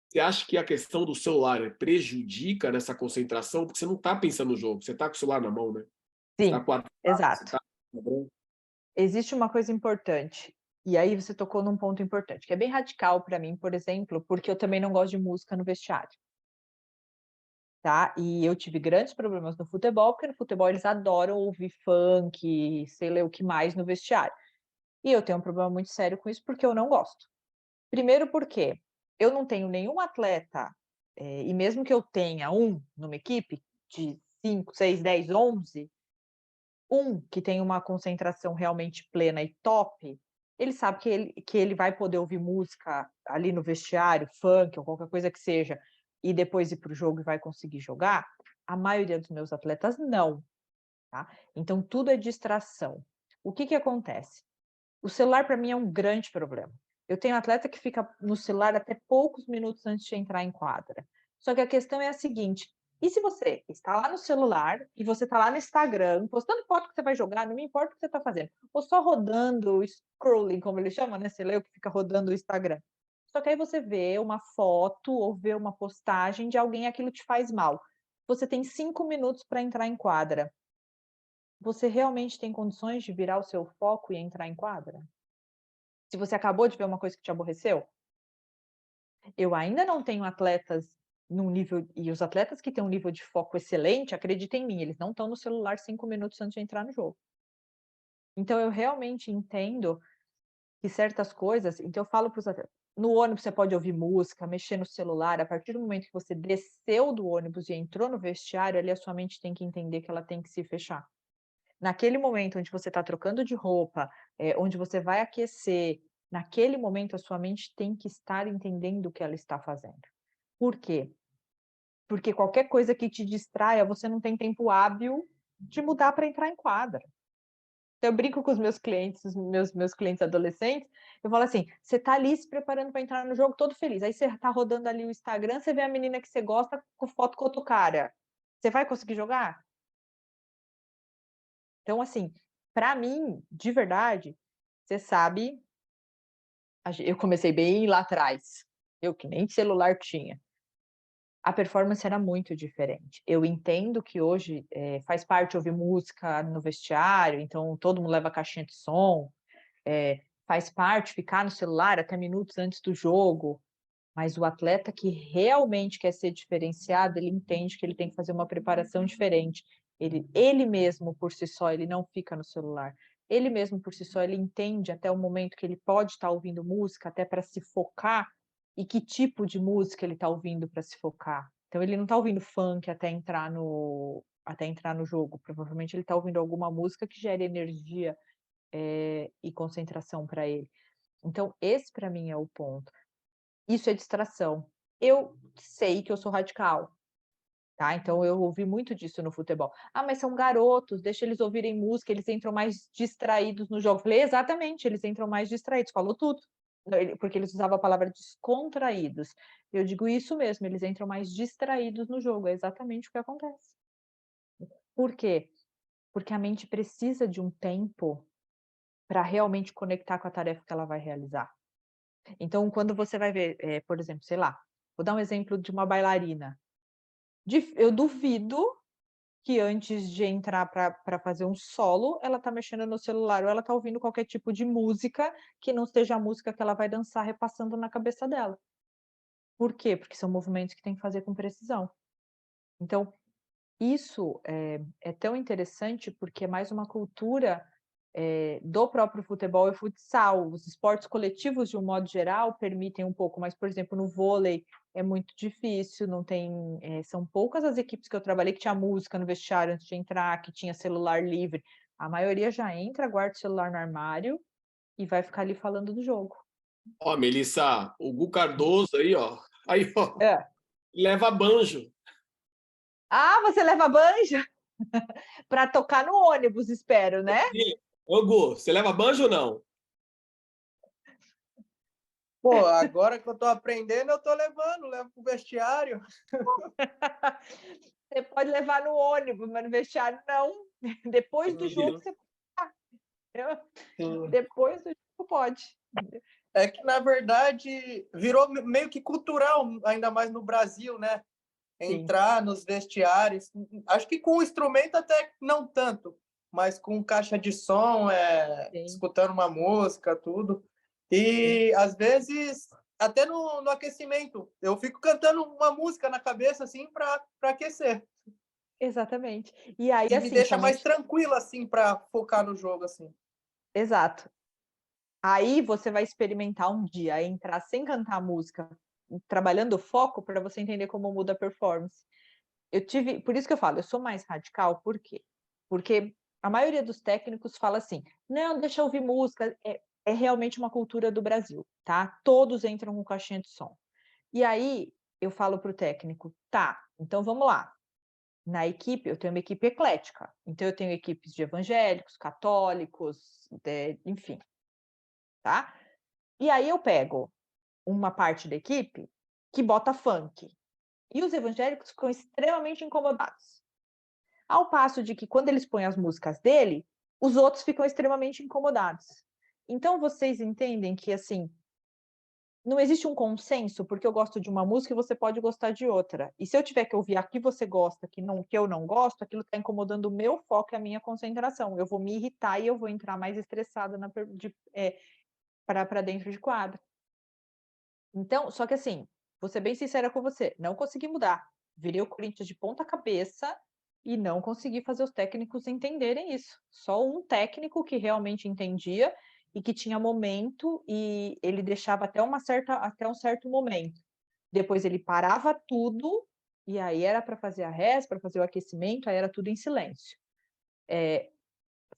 [SPEAKER 2] você acha que a questão do celular prejudica nessa concentração? Porque você não está pensando no jogo, você está com o celular na mão, né? Você está
[SPEAKER 1] Sim,
[SPEAKER 2] com a você
[SPEAKER 1] exato.
[SPEAKER 2] está.
[SPEAKER 1] Existe uma coisa importante, e aí você tocou num ponto importante, que é bem radical para mim, por exemplo, porque eu também não gosto de música no vestiário. Tá? E eu tive grandes problemas no futebol, porque no futebol eles adoram ouvir funk, sei lá o que mais no vestiário. E eu tenho um problema muito sério com isso, porque eu não gosto. Primeiro porque eu não tenho nenhum atleta, e mesmo que eu tenha um numa equipe de 5, 6, 10, 11, um que tem uma concentração realmente plena e top, ele sabe que ele vai poder ouvir música ali no vestiário, funk ou qualquer coisa que seja, e depois ir para o jogo e vai conseguir jogar. A maioria dos meus atletas não. tá? Então, tudo é distração. O que acontece? O celular, para mim, é um grande problema. Eu tenho atleta que fica no celular até poucos minutos antes de entrar em quadra. Só que a questão é a seguinte, e se você está lá no celular e você está lá no Instagram, postando foto que você vai jogar, não me importa o que você está fazendo, ou só rodando, scrolling, como ele chama, né? Você leu que fica rodando o Instagram. Só que aí você vê uma foto ou vê uma postagem de alguém, aquilo te faz mal. Você tem 5 minutos para entrar em quadra. Você realmente tem condições de virar o seu foco e entrar em quadra? Se você acabou de ver uma coisa que te aborreceu? Eu ainda não tenho atletas num nível, e os atletas que têm um nível de foco excelente, acredita em mim, eles não estão no celular 5 minutos antes de entrar no jogo. Então eu realmente entendo que certas coisas, então eu falo para os atletas, no ônibus você pode ouvir música, mexer no celular, a partir do momento que você desceu do ônibus e entrou no vestiário, ali a sua mente tem que entender que ela tem que se fechar. Naquele momento onde você está trocando de roupa, onde você vai aquecer, naquele momento a sua mente tem que estar entendendo o que ela está fazendo. Por quê? Porque qualquer coisa que te distraia, você não tem tempo hábil de mudar para entrar em quadra. Então, eu brinco com os meus clientes, os meus clientes adolescentes, eu falo assim, você está ali se preparando para entrar no jogo todo feliz, aí você está rodando ali o Instagram, você vê a menina que você gosta com foto com outro cara. Você vai conseguir jogar? Então, assim, para mim, de verdade, você sabe, eu comecei bem lá atrás, eu que nem celular tinha. A performance era muito diferente. Eu entendo que hoje faz parte ouvir música no vestiário, então todo mundo leva caixinha de som, faz parte ficar no celular até minutos antes do jogo, mas o atleta que realmente quer ser diferenciado, ele entende que ele tem que fazer uma preparação diferente. Ele mesmo, por si só, ele não fica no celular. Ele mesmo, por si só, ele entende até o momento que ele pode estar ouvindo música, até para se focar, e que tipo de música ele está ouvindo para se focar. Então, ele não está ouvindo funk até entrar no jogo. Provavelmente ele está ouvindo alguma música que gere energia e concentração para ele. Então, esse para mim é o ponto. Isso é distração. Eu sei que eu sou radical, tá? Então eu ouvi muito disso no futebol. Ah, mas são garotos, deixa eles ouvirem música, eles entram mais distraídos no jogo. Eu falei, exatamente, eles entram mais distraídos, falou tudo. Porque eles usavam a palavra descontraídos. Eu digo isso mesmo, eles entram mais distraídos no jogo, é exatamente o que acontece. Por quê? Porque a mente precisa de um tempo para realmente conectar com a tarefa que ela vai realizar. Então, quando você vai ver, por exemplo, sei lá, vou dar um exemplo de uma bailarina. Eu duvido que antes de entrar para fazer um solo, ela está mexendo no celular ou ela está ouvindo qualquer tipo de música que não seja a música que ela vai dançar repassando na cabeça dela. Por quê? Porque são movimentos que tem que fazer com precisão. Então, isso é tão interessante porque é mais uma cultura do próprio futebol e futsal. Os esportes coletivos, de um modo geral, permitem um pouco, mas, por exemplo, no vôlei é muito difícil, não tem, são poucas as equipes que eu trabalhei que tinha música no vestiário antes de entrar, que tinha celular livre. A maioria já entra, guarda o celular no armário e vai ficar ali falando do jogo.
[SPEAKER 2] Ó, Melissa, o Gu Cardoso aí, ó,
[SPEAKER 1] É.
[SPEAKER 2] leva banjo.
[SPEAKER 1] Ah, você leva banjo? Para tocar no ônibus, espero, né?
[SPEAKER 2] Ô, Gu, você leva banjo ou não?
[SPEAKER 5] Pô, agora que eu tô aprendendo, eu tô levo pro vestiário.
[SPEAKER 1] Você pode levar no ônibus, mas no vestiário não. Depois do jogo você
[SPEAKER 5] Sim.
[SPEAKER 1] depois do jogo pode.
[SPEAKER 5] É que, na verdade, virou meio que cultural, ainda mais no Brasil, né? Entrar nos vestiários. Acho que com o instrumento até não tanto, mas com caixa de som, escutando uma música, tudo. E, às vezes, até no aquecimento, eu fico cantando uma música na cabeça, assim, para aquecer.
[SPEAKER 1] Exatamente. E aí,
[SPEAKER 5] E
[SPEAKER 1] assim,
[SPEAKER 5] me deixa
[SPEAKER 1] somente...
[SPEAKER 5] mais tranquila, assim, para focar no jogo, assim.
[SPEAKER 1] Exato. Aí você vai experimentar um dia, entrar sem cantar a música, trabalhando o foco para você entender como muda a performance. Por isso que eu falo, eu sou mais radical, por quê? Porque a maioria dos técnicos fala assim, não, deixa eu ouvir música, é realmente uma cultura do Brasil, tá? Todos entram com caixinha de som. E aí eu falo para o técnico, tá, então vamos lá. na equipe, eu tenho uma equipe eclética. Então, eu tenho equipes de evangélicos, católicos, enfim, tá? E aí eu pego uma parte da equipe que bota funk. E os evangélicos ficam extremamente incomodados. Ao passo de que, quando eles põem as músicas dele, os outros ficam extremamente incomodados. Então, vocês entendem que, assim, não existe um consenso, porque eu gosto de uma música e você pode gostar de outra. E se eu tiver que ouvir a que você gosta, que eu não gosto, aquilo está incomodando o meu foco e a minha concentração. Eu vou me irritar e eu vou entrar mais estressada para dentro de quadro. Então, só que assim, vou ser bem sincera com você, não consegui mudar. Virei o Corinthians de ponta cabeça e não consegui fazer os técnicos entenderem isso. Só um técnico que realmente entendia e que tinha momento, e ele deixava até um certo momento. Depois ele parava tudo, e aí era para fazer a reza, para fazer o aquecimento, aí era tudo em silêncio.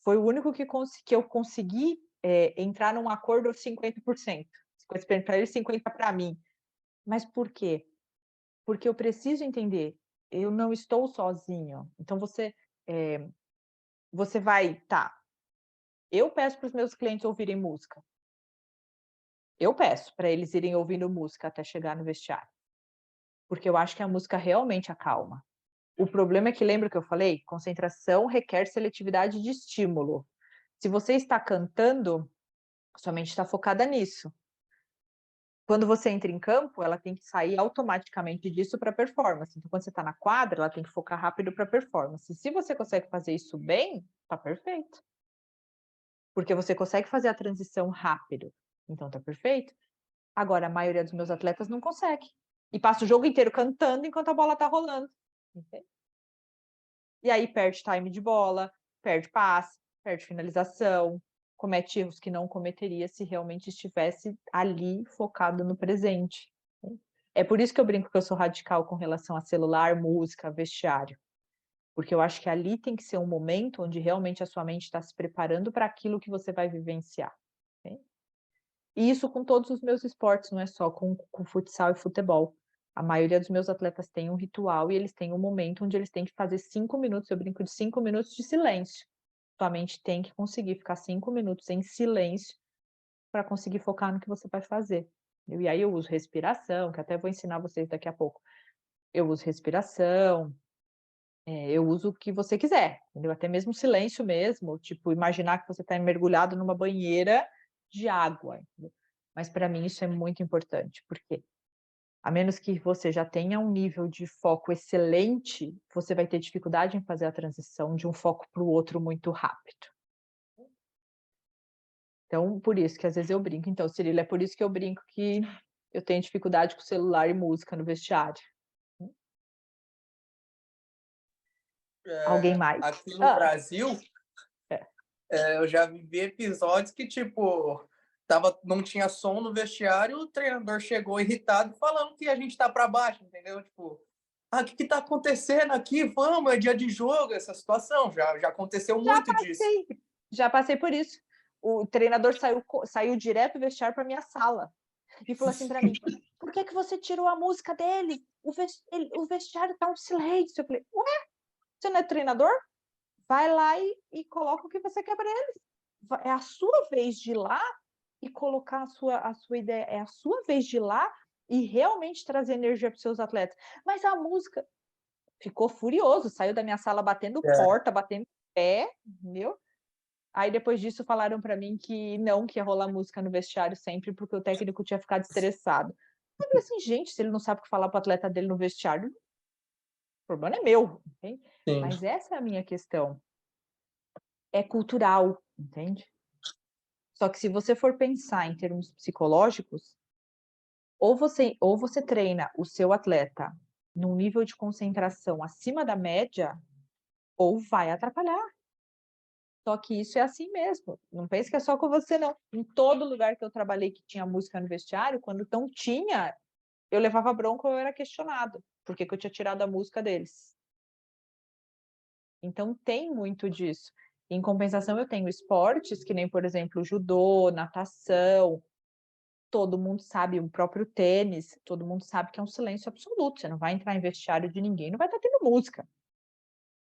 [SPEAKER 1] Foi o único que eu consegui entrar num acordo 50%. 50% para ele, 50% para mim. Mas por quê? Porque eu preciso entender, eu não estou sozinho. Então, você vai, tá, eu peço para os meus clientes ouvirem música. Eu peço para eles irem ouvindo música até chegar no vestiário. Porque eu acho que a música realmente acalma. O problema é que, lembra que eu falei? Concentração requer seletividade de estímulo. Se você está cantando, sua mente está focada nisso. Quando você entra em campo, ela tem que sair automaticamente disso para performance. Então, quando você está na quadra, ela tem que focar rápido para performance. Se você consegue fazer isso bem, tá perfeito. Porque você consegue fazer a transição rápido. Então, tá perfeito. Agora, a maioria dos meus atletas não consegue. E passa o jogo inteiro cantando enquanto a bola tá rolando. Entende? E aí perde time de bola, perde passe, perde finalização, comete erros que não cometeria se realmente estivesse ali focado no presente. É por isso que eu brinco que eu sou radical com relação a celular, música, vestiário. Porque eu acho que ali tem que ser um momento onde realmente a sua mente está se preparando para aquilo que você vai vivenciar. E isso com todos os meus esportes, não é só com futsal e futebol. A maioria dos meus atletas tem um ritual e eles têm um momento onde eles têm que fazer 5 minutos, eu brinco de 5 minutos de silêncio. Sua mente tem que conseguir ficar 5 minutos em silêncio para conseguir focar no que você vai fazer. E aí eu uso respiração, que até vou ensinar vocês daqui a pouco. Eu uso respiração, eu uso o que você quiser, entendeu? Até mesmo silêncio mesmo, tipo, imaginar que você está mergulhado numa banheira de água. Entendeu? Mas para mim isso é muito importante, porque a menos que você já tenha um nível de foco excelente, você vai ter dificuldade em fazer a transição de um foco para o outro muito rápido. Então, por isso que às vezes eu brinco. Então, Cirilo, é por isso que eu brinco que eu tenho dificuldade com celular e música no vestiário. Alguém mais?
[SPEAKER 5] Aqui no Brasil, eu já vivi episódios que, tipo, não tinha som no vestiário, o treinador chegou irritado falando que a gente tá para baixo, entendeu? Tipo, o que tá acontecendo aqui? Vamos, é dia de jogo, essa situação. Já aconteceu muito disso.
[SPEAKER 1] Já passei por isso. O treinador saiu direto do vestiário para minha sala e falou assim para mim: por que você tirou a música dele? O vestiário tá um silêncio. Eu falei: ué, você não é treinador? Vai lá e coloca o que você quer para eles. É a sua vez de ir lá e colocar a sua ideia. É a sua vez de ir lá e realmente trazer energia para os seus atletas. Mas a música ficou furioso, saiu da minha sala batendo porta, batendo pé, entendeu? Aí depois disso falaram para mim que não, que ia rolar música no vestiário sempre, porque o técnico tinha ficado estressado. Eu falei assim, gente, se ele não sabe o que falar para o atleta dele no vestiário, o problema é meu, entende? Mas essa é a minha questão. É cultural, entende? Só que se você for pensar em termos psicológicos, ou você treina o seu atleta num nível de concentração acima da média, ou vai atrapalhar. Só que isso é assim mesmo. Não pense que é só com você, não. Em todo lugar que eu trabalhei que tinha música no vestiário, quando não tinha, eu levava bronca ou eu era questionado. Por que eu tinha tirado a música deles? Então, tem muito disso. Em compensação, eu tenho esportes que nem, por exemplo, judô, natação. Todo mundo sabe, o próprio tênis, todo mundo sabe que é um silêncio absoluto. Você não vai entrar em vestiário de ninguém, não vai estar tendo música.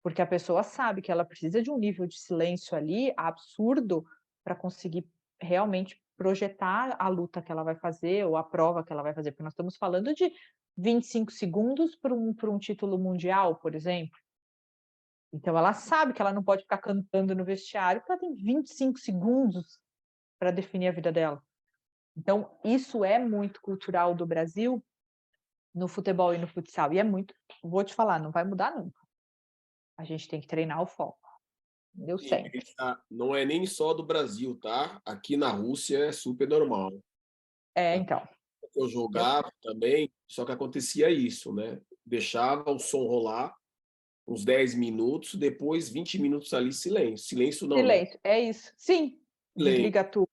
[SPEAKER 1] Porque a pessoa sabe que ela precisa de um nível de silêncio ali absurdo para conseguir realmente projetar a luta que ela vai fazer ou a prova que ela vai fazer, porque nós estamos falando de 25 segundos para um título mundial, por exemplo. Então ela sabe que ela não pode ficar cantando no vestiário, porque ela tem 25 segundos para definir a vida dela. Então isso é muito cultural do Brasil no futebol e no futsal, e é muito, vou te falar, não vai mudar nunca. A gente tem que treinar o foco. Eu
[SPEAKER 2] E
[SPEAKER 1] sempre.
[SPEAKER 2] não é nem só do Brasil, tá? Aqui na Rússia é super normal.
[SPEAKER 1] Então.
[SPEAKER 2] Eu jogava também, só que acontecia isso, né? Deixava o som rolar uns 10 minutos, depois 20 minutos ali silêncio. Silêncio não, né?
[SPEAKER 1] Silêncio, é isso. Sim,
[SPEAKER 2] Silêncio.
[SPEAKER 1] desliga tudo.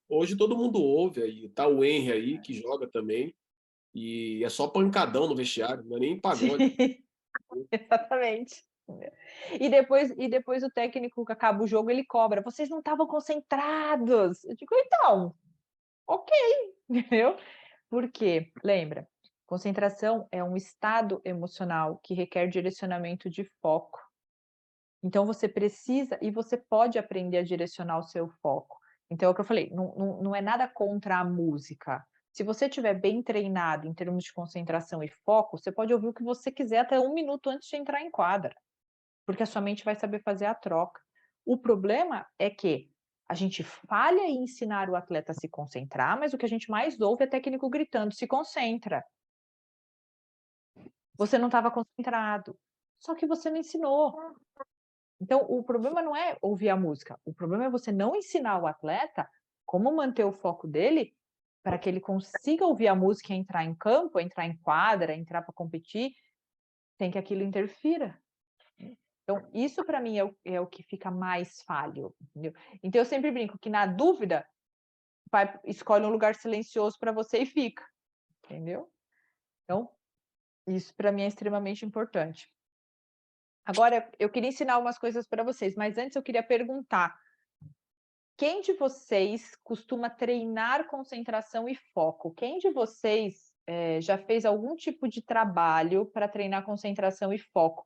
[SPEAKER 2] Hoje todo mundo ouve aí. Tá o Henry aí, que joga também. E é só pancadão no vestiário, não é nem pagode.
[SPEAKER 1] Sim, exatamente. E depois o técnico que acaba o jogo, ele cobra. Vocês não estavam concentrados. Eu digo, então, ok, entendeu? Porque, lembra, concentração é um estado emocional que requer direcionamento de foco. Então você precisa e você pode aprender a direcionar o seu foco. Então é o que eu falei, não é nada contra a música. Se você estiver bem treinado em termos de concentração e foco, você pode ouvir o que você quiser até 1 minuto antes de entrar em quadra, porque a sua mente vai saber fazer a troca. O problema é que a gente falha em ensinar o atleta a se concentrar, mas o que a gente mais ouve é técnico gritando: se concentra. Você não estava concentrado. Só que você não ensinou. Então, o problema não é ouvir a música, o problema é você não ensinar o atleta como manter o foco dele para que ele consiga ouvir a música e entrar em campo, entrar em quadra, entrar para competir, sem que aquilo interfira. Então, isso para mim é o que fica mais falho, entendeu? Então, eu sempre brinco que, na dúvida, escolhe um lugar silencioso para você e fica, entendeu? Então, isso para mim é extremamente importante. Agora, eu queria ensinar umas coisas para vocês, mas antes eu queria perguntar: quem de vocês costuma treinar concentração e foco? Quem de vocês já fez algum tipo de trabalho para treinar concentração e foco?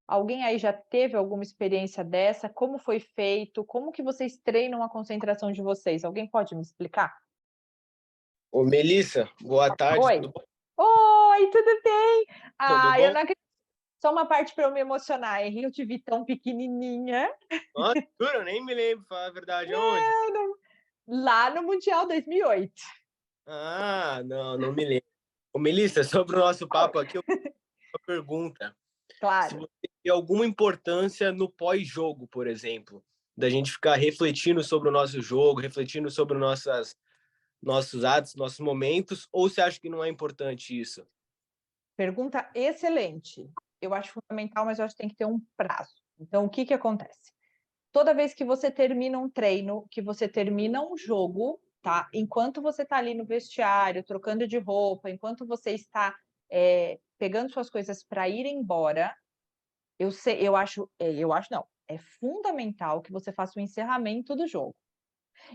[SPEAKER 1] Alguém aí já teve alguma experiência dessa? Como foi feito? Como que vocês treinam a concentração de vocês? Alguém pode me explicar?
[SPEAKER 6] Ô, Melissa, boa tarde,
[SPEAKER 1] Oi.
[SPEAKER 6] tudo bom?
[SPEAKER 1] Oi, tudo bem?
[SPEAKER 6] Tudo
[SPEAKER 1] Eu
[SPEAKER 6] bom?
[SPEAKER 1] não acredito. Só uma parte para eu me emocionar, Henri, eu te vi tão pequenininha.
[SPEAKER 6] Nossa, juro, eu nem me lembro, falar a verdade, aonde?
[SPEAKER 1] Lá no Mundial 2008.
[SPEAKER 6] Ah, não me lembro. Ô, Melissa, sobre o nosso papo aqui, eu tenho uma pergunta. Se
[SPEAKER 1] Claro.
[SPEAKER 6] você tem alguma importância no pós-jogo, por exemplo, da gente ficar refletindo sobre o nosso jogo, refletindo sobre nossos atos, nossos momentos, ou você acha que não é importante isso?
[SPEAKER 1] Pergunta excelente. Eu acho fundamental, mas eu acho que tem que ter um prazo. Então, o que que acontece? Toda vez que você termina um treino, que você termina um jogo, tá? Enquanto você está ali no vestiário, trocando de roupa, enquanto você está pegando suas coisas para ir embora, eu acho não, é fundamental que você faça o encerramento do jogo.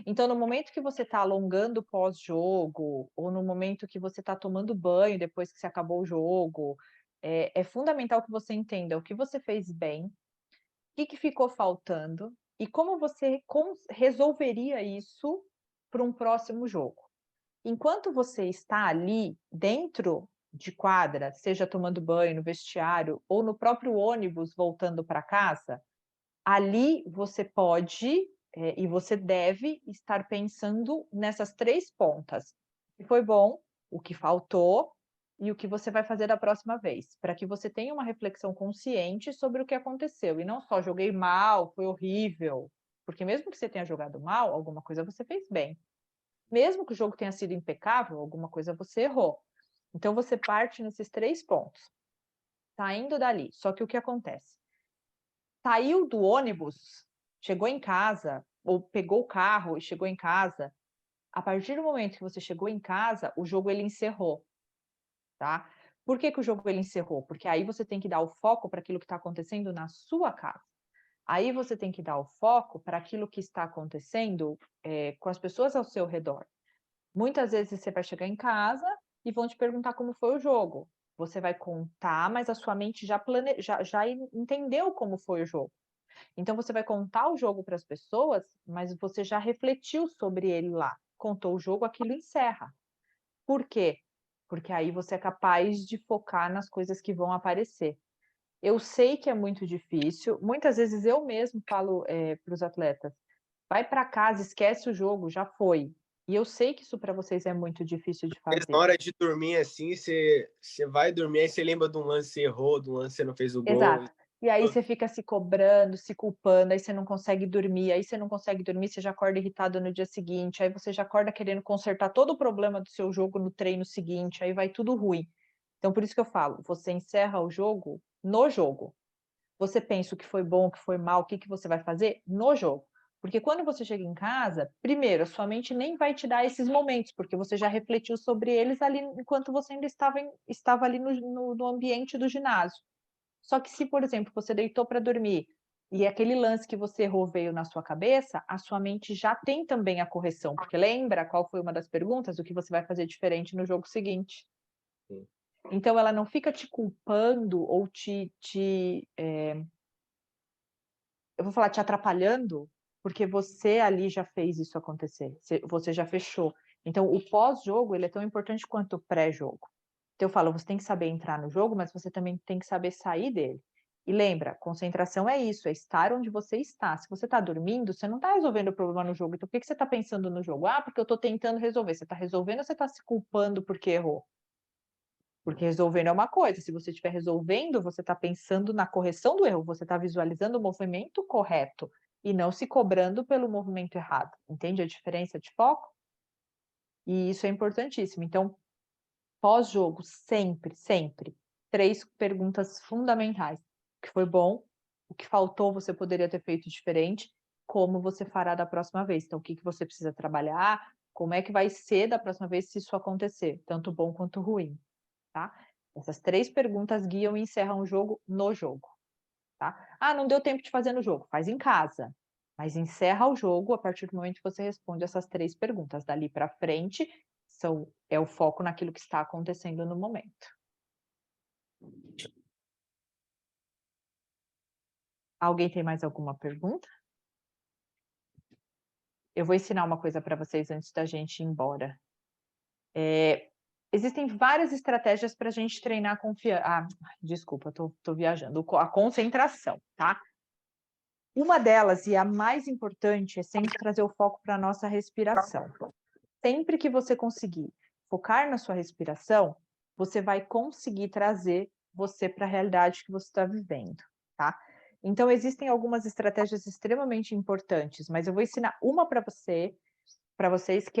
[SPEAKER 1] Então, no momento que você está alongando pós-jogo, ou no momento que você está tomando banho depois que você acabou o jogo, é fundamental que você entenda o que você fez bem, o que ficou faltando e como você resolveria isso para um próximo jogo. Enquanto você está ali dentro de quadra, seja tomando banho no vestiário ou no próprio ônibus voltando para casa, ali você pode e você deve estar pensando nessas 3 pontas: o que foi bom, o que faltou e o que você vai fazer da próxima vez, para que você tenha uma reflexão consciente sobre o que aconteceu, e não só joguei mal, foi horrível, porque mesmo que você tenha jogado mal, alguma coisa você fez bem. Mesmo que o jogo tenha sido impecável, alguma coisa você errou. Então você parte nesses 3 pontos. Saindo dali, só que o que acontece? Saiu do ônibus, chegou em casa, ou pegou o carro e chegou em casa, a partir do momento que você chegou em casa, o jogo ele encerrou, tá? Por que que o jogo ele encerrou? Porque aí você tem que dar o foco para aquilo que está acontecendo na sua casa. Aí você tem que dar o foco para aquilo que está acontecendo com as pessoas ao seu redor. Muitas vezes você vai chegar em casa e vão te perguntar como foi o jogo. Você vai contar, mas a sua mente já entendeu como foi o jogo. Então, você vai contar o jogo para as pessoas, mas você já refletiu sobre ele lá. Contou o jogo, aquilo encerra. Por quê? Porque aí você é capaz de focar nas coisas que vão aparecer. Eu sei que é muito difícil. Muitas vezes eu mesmo falo para os atletas, vai para casa, esquece o jogo, já foi. E eu sei que isso para vocês é muito difícil de
[SPEAKER 6] Na
[SPEAKER 1] fazer.
[SPEAKER 6] hora de dormir, assim, você vai dormir, aí você lembra de um lance que você errou, de um lance que você não fez o gol.
[SPEAKER 1] Exato. E aí você fica se cobrando, se culpando, aí você não consegue dormir, você já acorda irritado no dia seguinte, aí você já acorda querendo consertar todo o problema do seu jogo no treino seguinte, aí vai tudo ruim. Então, por isso que eu falo, você encerra o jogo no jogo. Você pensa o que foi bom, o que foi mal, o que você vai fazer no jogo. Porque quando você chega em casa, primeiro, a sua mente nem vai te dar esses momentos, porque você já refletiu sobre eles ali enquanto você ainda estava ali no ambiente do ginásio. Só que se, por exemplo, você deitou para dormir e aquele lance que você errou veio na sua cabeça, a sua mente já tem também a correção, porque lembra qual foi uma das perguntas? O que você vai fazer diferente no jogo seguinte.
[SPEAKER 6] Sim.
[SPEAKER 1] Então, ela não fica te culpando ou eu vou falar te atrapalhando, porque você ali já fez isso acontecer, você já fechou. Então, o pós-jogo, ele é tão importante quanto o pré-jogo. Então, eu falo, você tem que saber entrar no jogo, mas você também tem que saber sair dele. E lembra, concentração é isso, é estar onde você está. Se você está dormindo, você não está resolvendo o problema no jogo. Então, por que você está pensando no jogo? Ah, porque eu estou tentando resolver. Você está resolvendo ou você está se culpando porque errou? Porque resolvendo é uma coisa. Se você estiver resolvendo, você está pensando na correção do erro. Você está visualizando o movimento correto e não se cobrando pelo movimento errado. Entende a diferença de foco? E isso é importantíssimo. Então, pós-jogo, sempre, sempre, 3 perguntas fundamentais. O que foi bom, o que faltou você poderia ter feito diferente, como você fará da próxima vez. Então, o que você precisa trabalhar, como é que vai ser da próxima vez se isso acontecer, tanto bom quanto ruim, tá? Essas 3 perguntas guiam e encerram o jogo no jogo, tá? Ah, não deu tempo de fazer no jogo, faz em casa. Mas encerra o jogo a partir do momento que você responde essas 3 perguntas. Dali para frente, é o foco naquilo que está acontecendo no momento. Alguém tem mais alguma pergunta? Eu vou ensinar uma coisa para vocês antes da gente ir embora. Existem várias estratégias para a gente treinar a confiança. Ah, desculpa, estou viajando. A concentração, tá? Uma delas, e a mais importante, é sempre trazer o foco para a nossa respiração. Sempre que você conseguir focar na sua respiração, você vai conseguir trazer você para a realidade que você está vivendo, tá? Então, existem algumas estratégias extremamente importantes, mas eu vou ensinar uma para vocês, que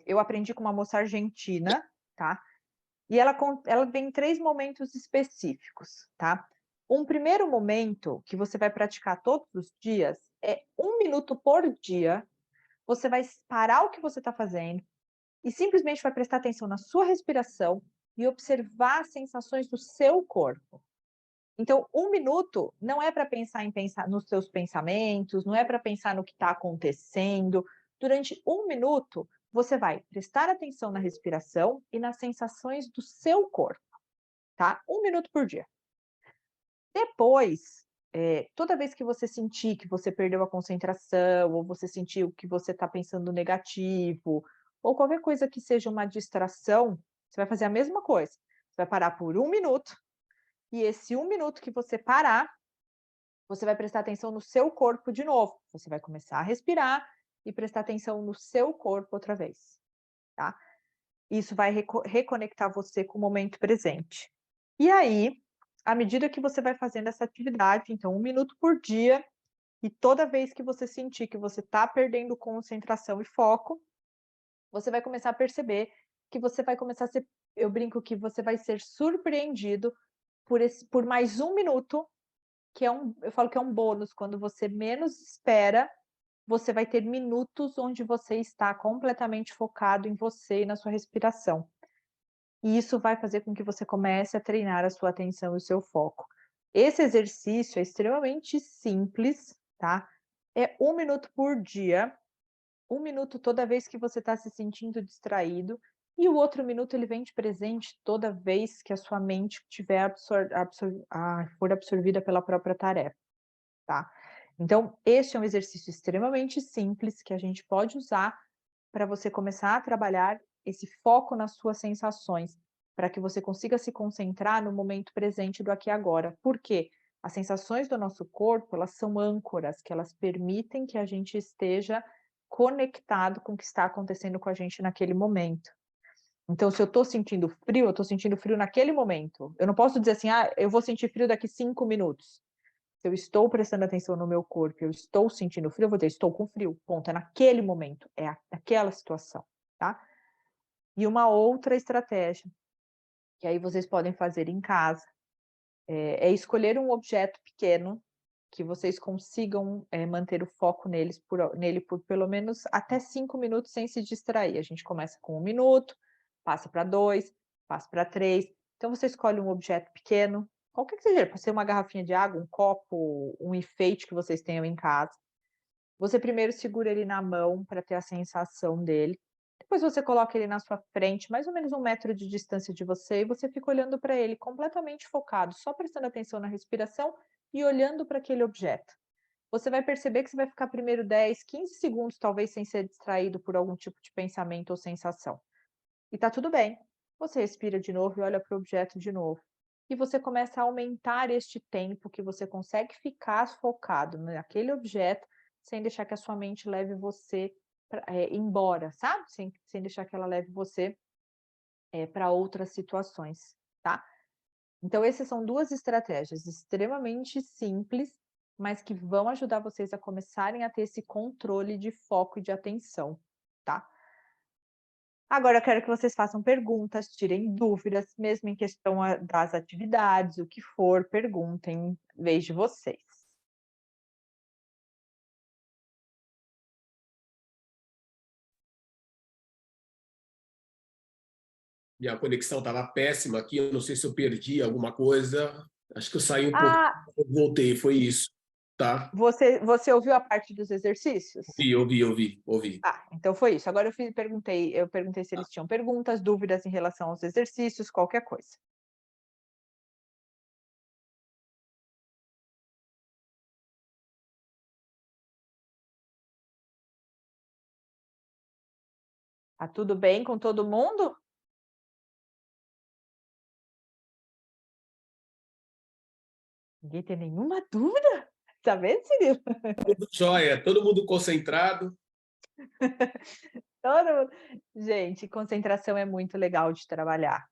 [SPEAKER 1] eu aprendi com uma moça argentina, tá? E ela vem em 3 momentos específicos, tá? Um primeiro momento que você vai praticar todos os dias é 1 minuto por dia. Você vai parar o que você está fazendo e simplesmente vai prestar atenção na sua respiração e observar as sensações do seu corpo. Então, 1 minuto não é para pensar nos seus pensamentos, não é para pensar no que está acontecendo. Durante 1 minuto, você vai prestar atenção na respiração e nas sensações do seu corpo, tá? 1 minuto por dia. Depois, toda vez que você sentir que você perdeu a concentração, ou você sentiu que você está pensando negativo, ou qualquer coisa que seja uma distração, você vai fazer a mesma coisa. Você vai parar por 1 minuto, e esse 1 minuto que você parar, você vai prestar atenção no seu corpo de novo. Você vai começar a respirar e prestar atenção no seu corpo outra vez, tá? Isso vai reconectar você com o momento presente. E aí, à medida que você vai fazendo essa atividade, então 1 minuto por dia, e toda vez que você sentir que você está perdendo concentração e foco, você vai começar a perceber que você vai começar a ser, eu brinco que você vai ser surpreendido por mais 1 minuto, que eu falo que é um bônus, quando você menos espera, você vai ter minutos onde você está completamente focado em você e na sua respiração. E isso vai fazer com que você comece a treinar a sua atenção e o seu foco. Esse exercício é extremamente simples, tá? É 1 minuto por dia, 1 minuto toda vez que você está se sentindo distraído, E o outro minuto ele vem de presente toda vez que a sua mente for absorvida pela própria tarefa, tá? Então, este é um exercício extremamente simples que a gente pode usar para você começar a trabalhar esse foco nas suas sensações, para que você consiga se concentrar no momento presente do aqui e agora. Por quê? As sensações do nosso corpo, elas são âncoras, que elas permitem que a gente esteja conectado com o que está acontecendo com a gente naquele momento. Então, se eu estou sentindo frio, eu estou sentindo frio naquele momento. Eu não posso dizer assim, eu vou sentir frio daqui 5 minutos. Se eu estou prestando atenção no meu corpo, eu estou sentindo frio, eu vou dizer, estou com frio, ponto. É naquele momento, é aquela situação, tá? E uma outra estratégia, que aí vocês podem fazer em casa, é escolher um objeto pequeno que vocês consigam manter o foco nele por pelo menos até 5 minutos sem se distrair. A gente começa com 1 minuto, passa para 2, passa para 3. Então você escolhe um objeto pequeno, qualquer que seja, pode ser uma garrafinha de água, um copo, um enfeite que vocês tenham em casa. Você primeiro segura ele na mão para ter a sensação dele. Depois você coloca ele na sua frente, mais ou menos 1 metro de distância de você, e você fica olhando para ele completamente focado, só prestando atenção na respiração e olhando para aquele objeto. Você vai perceber que você vai ficar primeiro 10, 15 segundos, talvez, sem ser distraído por algum tipo de pensamento ou sensação. E tá tudo bem. Você respira de novo e olha para o objeto de novo. E você começa a aumentar este tempo que você consegue ficar focado naquele objeto, sem deixar que a sua mente leve você embora, sabe? Sem deixar que ela leve você para outras situações, tá? Então, essas são 2 estratégias extremamente simples, mas que vão ajudar vocês a começarem a ter esse controle de foco e de atenção, tá? Agora eu quero que vocês façam perguntas, tirem dúvidas, mesmo em questão das atividades, o que for, perguntem, em vez de vocês.
[SPEAKER 2] Minha conexão estava péssima aqui, eu não sei se eu perdi alguma coisa. Acho que eu saí um pouco,
[SPEAKER 1] Ah,
[SPEAKER 2] voltei, foi isso, tá?
[SPEAKER 1] você ouviu a parte dos exercícios?
[SPEAKER 2] Ouvi.
[SPEAKER 1] Ah, então foi isso. Agora eu perguntei se eles tinham perguntas, dúvidas em relação aos exercícios, qualquer coisa. Tá tudo bem com todo mundo? Ninguém tem nenhuma dúvida? Tá vendo, Cirilo?
[SPEAKER 2] Tudo jóia, todo mundo concentrado.
[SPEAKER 1] Todo mundo. Gente, concentração é muito legal de trabalhar.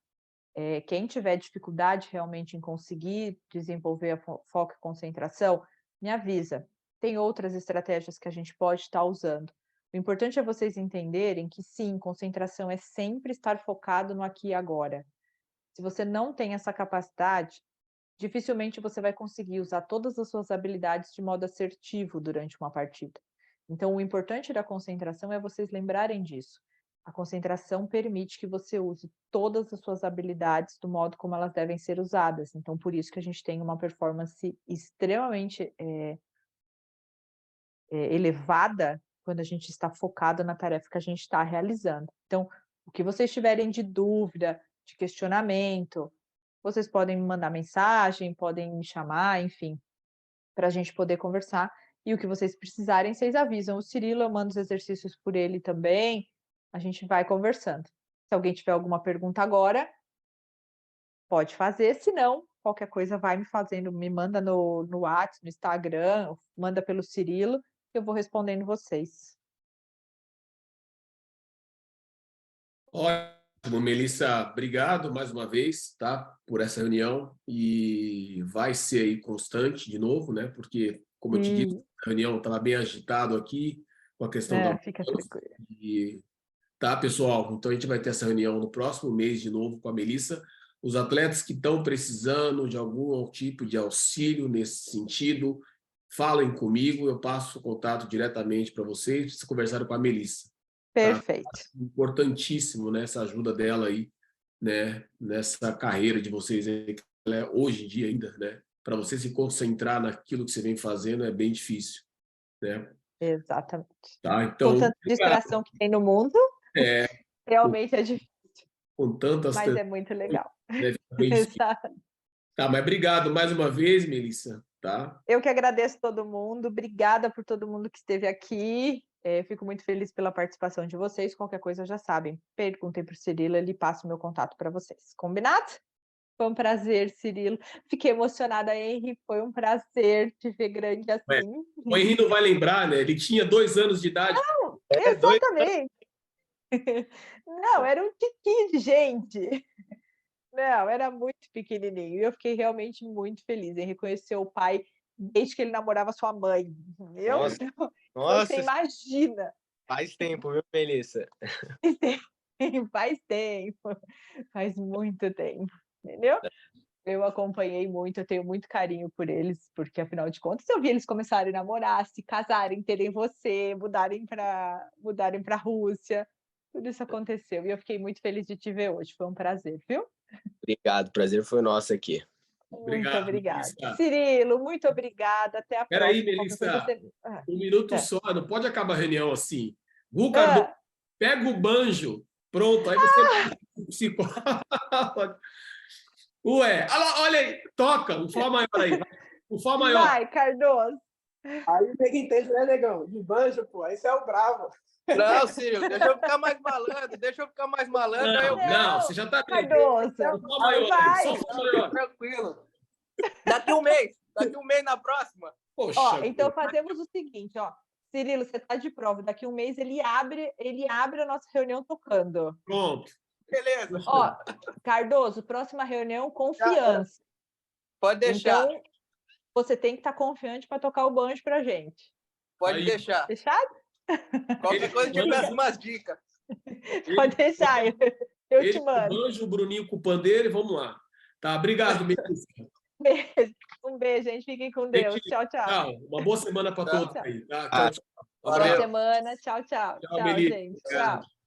[SPEAKER 1] Quem tiver dificuldade realmente em conseguir desenvolver foco e concentração, me avisa. Tem outras estratégias que a gente pode estar usando. O importante é vocês entenderem que sim, concentração é sempre estar focado no aqui e agora. Se você não tem essa capacidade, dificilmente você vai conseguir usar todas as suas habilidades de modo assertivo durante uma partida. Então, o importante da concentração é vocês lembrarem disso. A concentração permite que você use todas as suas habilidades do modo como elas devem ser usadas. Então, por isso que a gente tem uma performance extremamente elevada quando a gente está focado na tarefa que a gente está realizando. Então, o que vocês tiverem de dúvida, de questionamento, vocês podem me mandar mensagem, podem me chamar, enfim, para a gente poder conversar. E o que vocês precisarem, vocês avisam. O Cirilo, eu mando os exercícios por ele também. A gente vai conversando. Se alguém tiver alguma pergunta agora, pode fazer. Se não, qualquer coisa vai me fazendo, me manda no WhatsApp, no Instagram, manda pelo Cirilo, que eu vou respondendo vocês.
[SPEAKER 2] Ótimo, Melissa, obrigado mais uma vez, tá, por essa reunião, e vai ser aí constante de novo, né, porque, como eu te disse, a reunião estava bem agitado aqui, com a questão da
[SPEAKER 1] Fica tranquilo.
[SPEAKER 2] e tá, pessoal, então a gente vai ter essa reunião no próximo mês de novo com a Melissa. Os atletas que estão precisando de algum tipo de auxílio nesse sentido, falem comigo, eu passo o contato diretamente para vocês, vocês conversaram com a Melissa.
[SPEAKER 1] Perfeito.
[SPEAKER 2] Tá? Importantíssimo, né, essa ajuda dela aí, né, nessa carreira de vocês aí, que ela é hoje em dia ainda, né, para você se concentrar naquilo que você vem fazendo é bem difícil, né?
[SPEAKER 1] Exatamente.
[SPEAKER 2] Tá,
[SPEAKER 1] Com
[SPEAKER 2] então,
[SPEAKER 1] tanta distração que tem no mundo,
[SPEAKER 2] é,
[SPEAKER 1] realmente é difícil.
[SPEAKER 2] com tantas
[SPEAKER 1] Mas é muito legal.
[SPEAKER 2] deve ficar bem difícil.
[SPEAKER 1] Exato.
[SPEAKER 2] Tá, mas obrigado mais uma vez, Melissa, tá?
[SPEAKER 1] Eu que agradeço todo mundo, obrigada por todo mundo que esteve aqui. Fico muito feliz pela participação de vocês. Qualquer coisa já sabem, perguntem para o Cirilo, ele passa o meu contato para vocês. Combinado? Foi um prazer, Cirilo. Fiquei emocionada, Henry. Foi um prazer te ver grande assim.
[SPEAKER 2] O Henry não vai lembrar, né? Ele tinha 2 anos de idade.
[SPEAKER 1] Não, exatamente. Não, era um tiquinho de gente. Não, era muito pequenininho. E eu fiquei realmente muito feliz em reconhecer o pai desde que ele namorava sua mãe. Entendeu?
[SPEAKER 6] Nossa.
[SPEAKER 1] Então,
[SPEAKER 6] Nossa,
[SPEAKER 1] você imagina.
[SPEAKER 6] faz tempo, viu, Melissa?
[SPEAKER 1] Faz tempo. Faz muito tempo. Entendeu? Eu acompanhei muito, eu tenho muito carinho por eles, porque afinal de contas eu vi eles começarem a namorar, se casarem, terem você, mudarem para a Rússia. Tudo isso aconteceu e eu fiquei muito feliz de te ver hoje. Foi um prazer, viu?
[SPEAKER 6] Obrigado, prazer foi nosso aqui.
[SPEAKER 1] Muito obrigada.
[SPEAKER 2] Melissa.
[SPEAKER 1] Cirilo, muito obrigada. Até a próxima.
[SPEAKER 2] Peraí, Melissa, um minuto só, não pode acabar a reunião assim. Gu Cardoso, pega o banjo, pronto, aí você se... Ué, olha aí, toca, o Fá maior aí, vai. O Fá maior.
[SPEAKER 1] Vai, Cardoso.
[SPEAKER 5] Aí o que entende, né, negão? De banjo, pô, aí você é o bravo.
[SPEAKER 3] Não, Cirilo, deixa eu ficar mais malandro. aí eu
[SPEAKER 2] Não, você já tá bem.
[SPEAKER 1] Cardoso.
[SPEAKER 2] O Fá maior,
[SPEAKER 1] Vai.
[SPEAKER 2] só o Fá maior.
[SPEAKER 3] Tranquilo. Daqui um mês na próxima.
[SPEAKER 2] Poxa,
[SPEAKER 1] Ó, então fazemos o seguinte, ó. Cirilo, você tá de prova. Daqui um mês ele abre a nossa reunião tocando.
[SPEAKER 2] pronto.
[SPEAKER 3] Beleza.
[SPEAKER 1] Ó, Cardoso, próxima reunião, confiança.
[SPEAKER 3] Pode deixar.
[SPEAKER 1] Então, você tem que estar confiante para tocar o banjo pra gente.
[SPEAKER 3] Pode
[SPEAKER 2] Aí.
[SPEAKER 3] deixar.
[SPEAKER 1] Fechado?
[SPEAKER 3] Qualquer coisa eu te peço umas dicas.
[SPEAKER 1] Pode deixar, eu
[SPEAKER 2] Ele
[SPEAKER 1] te
[SPEAKER 2] com o
[SPEAKER 1] mando.
[SPEAKER 2] banjo, o Bruninho com o pandeiro e vamos lá. Tá, obrigado, Melissa.
[SPEAKER 1] Beijo. Um beijo, gente. Fiquem com Deus.
[SPEAKER 2] Gente,
[SPEAKER 1] Tchau, tchau.
[SPEAKER 2] Tchau, uma boa semana para todos
[SPEAKER 1] Tchau.
[SPEAKER 2] aí, tá?
[SPEAKER 6] Ah,
[SPEAKER 2] Tchau, tchau.
[SPEAKER 1] Boa
[SPEAKER 2] Abraço.
[SPEAKER 1] semana. Tchau, tchau.
[SPEAKER 2] Tchau,
[SPEAKER 1] Tchau,
[SPEAKER 2] Melissa.
[SPEAKER 1] gente.
[SPEAKER 2] Obrigado.
[SPEAKER 1] Tchau.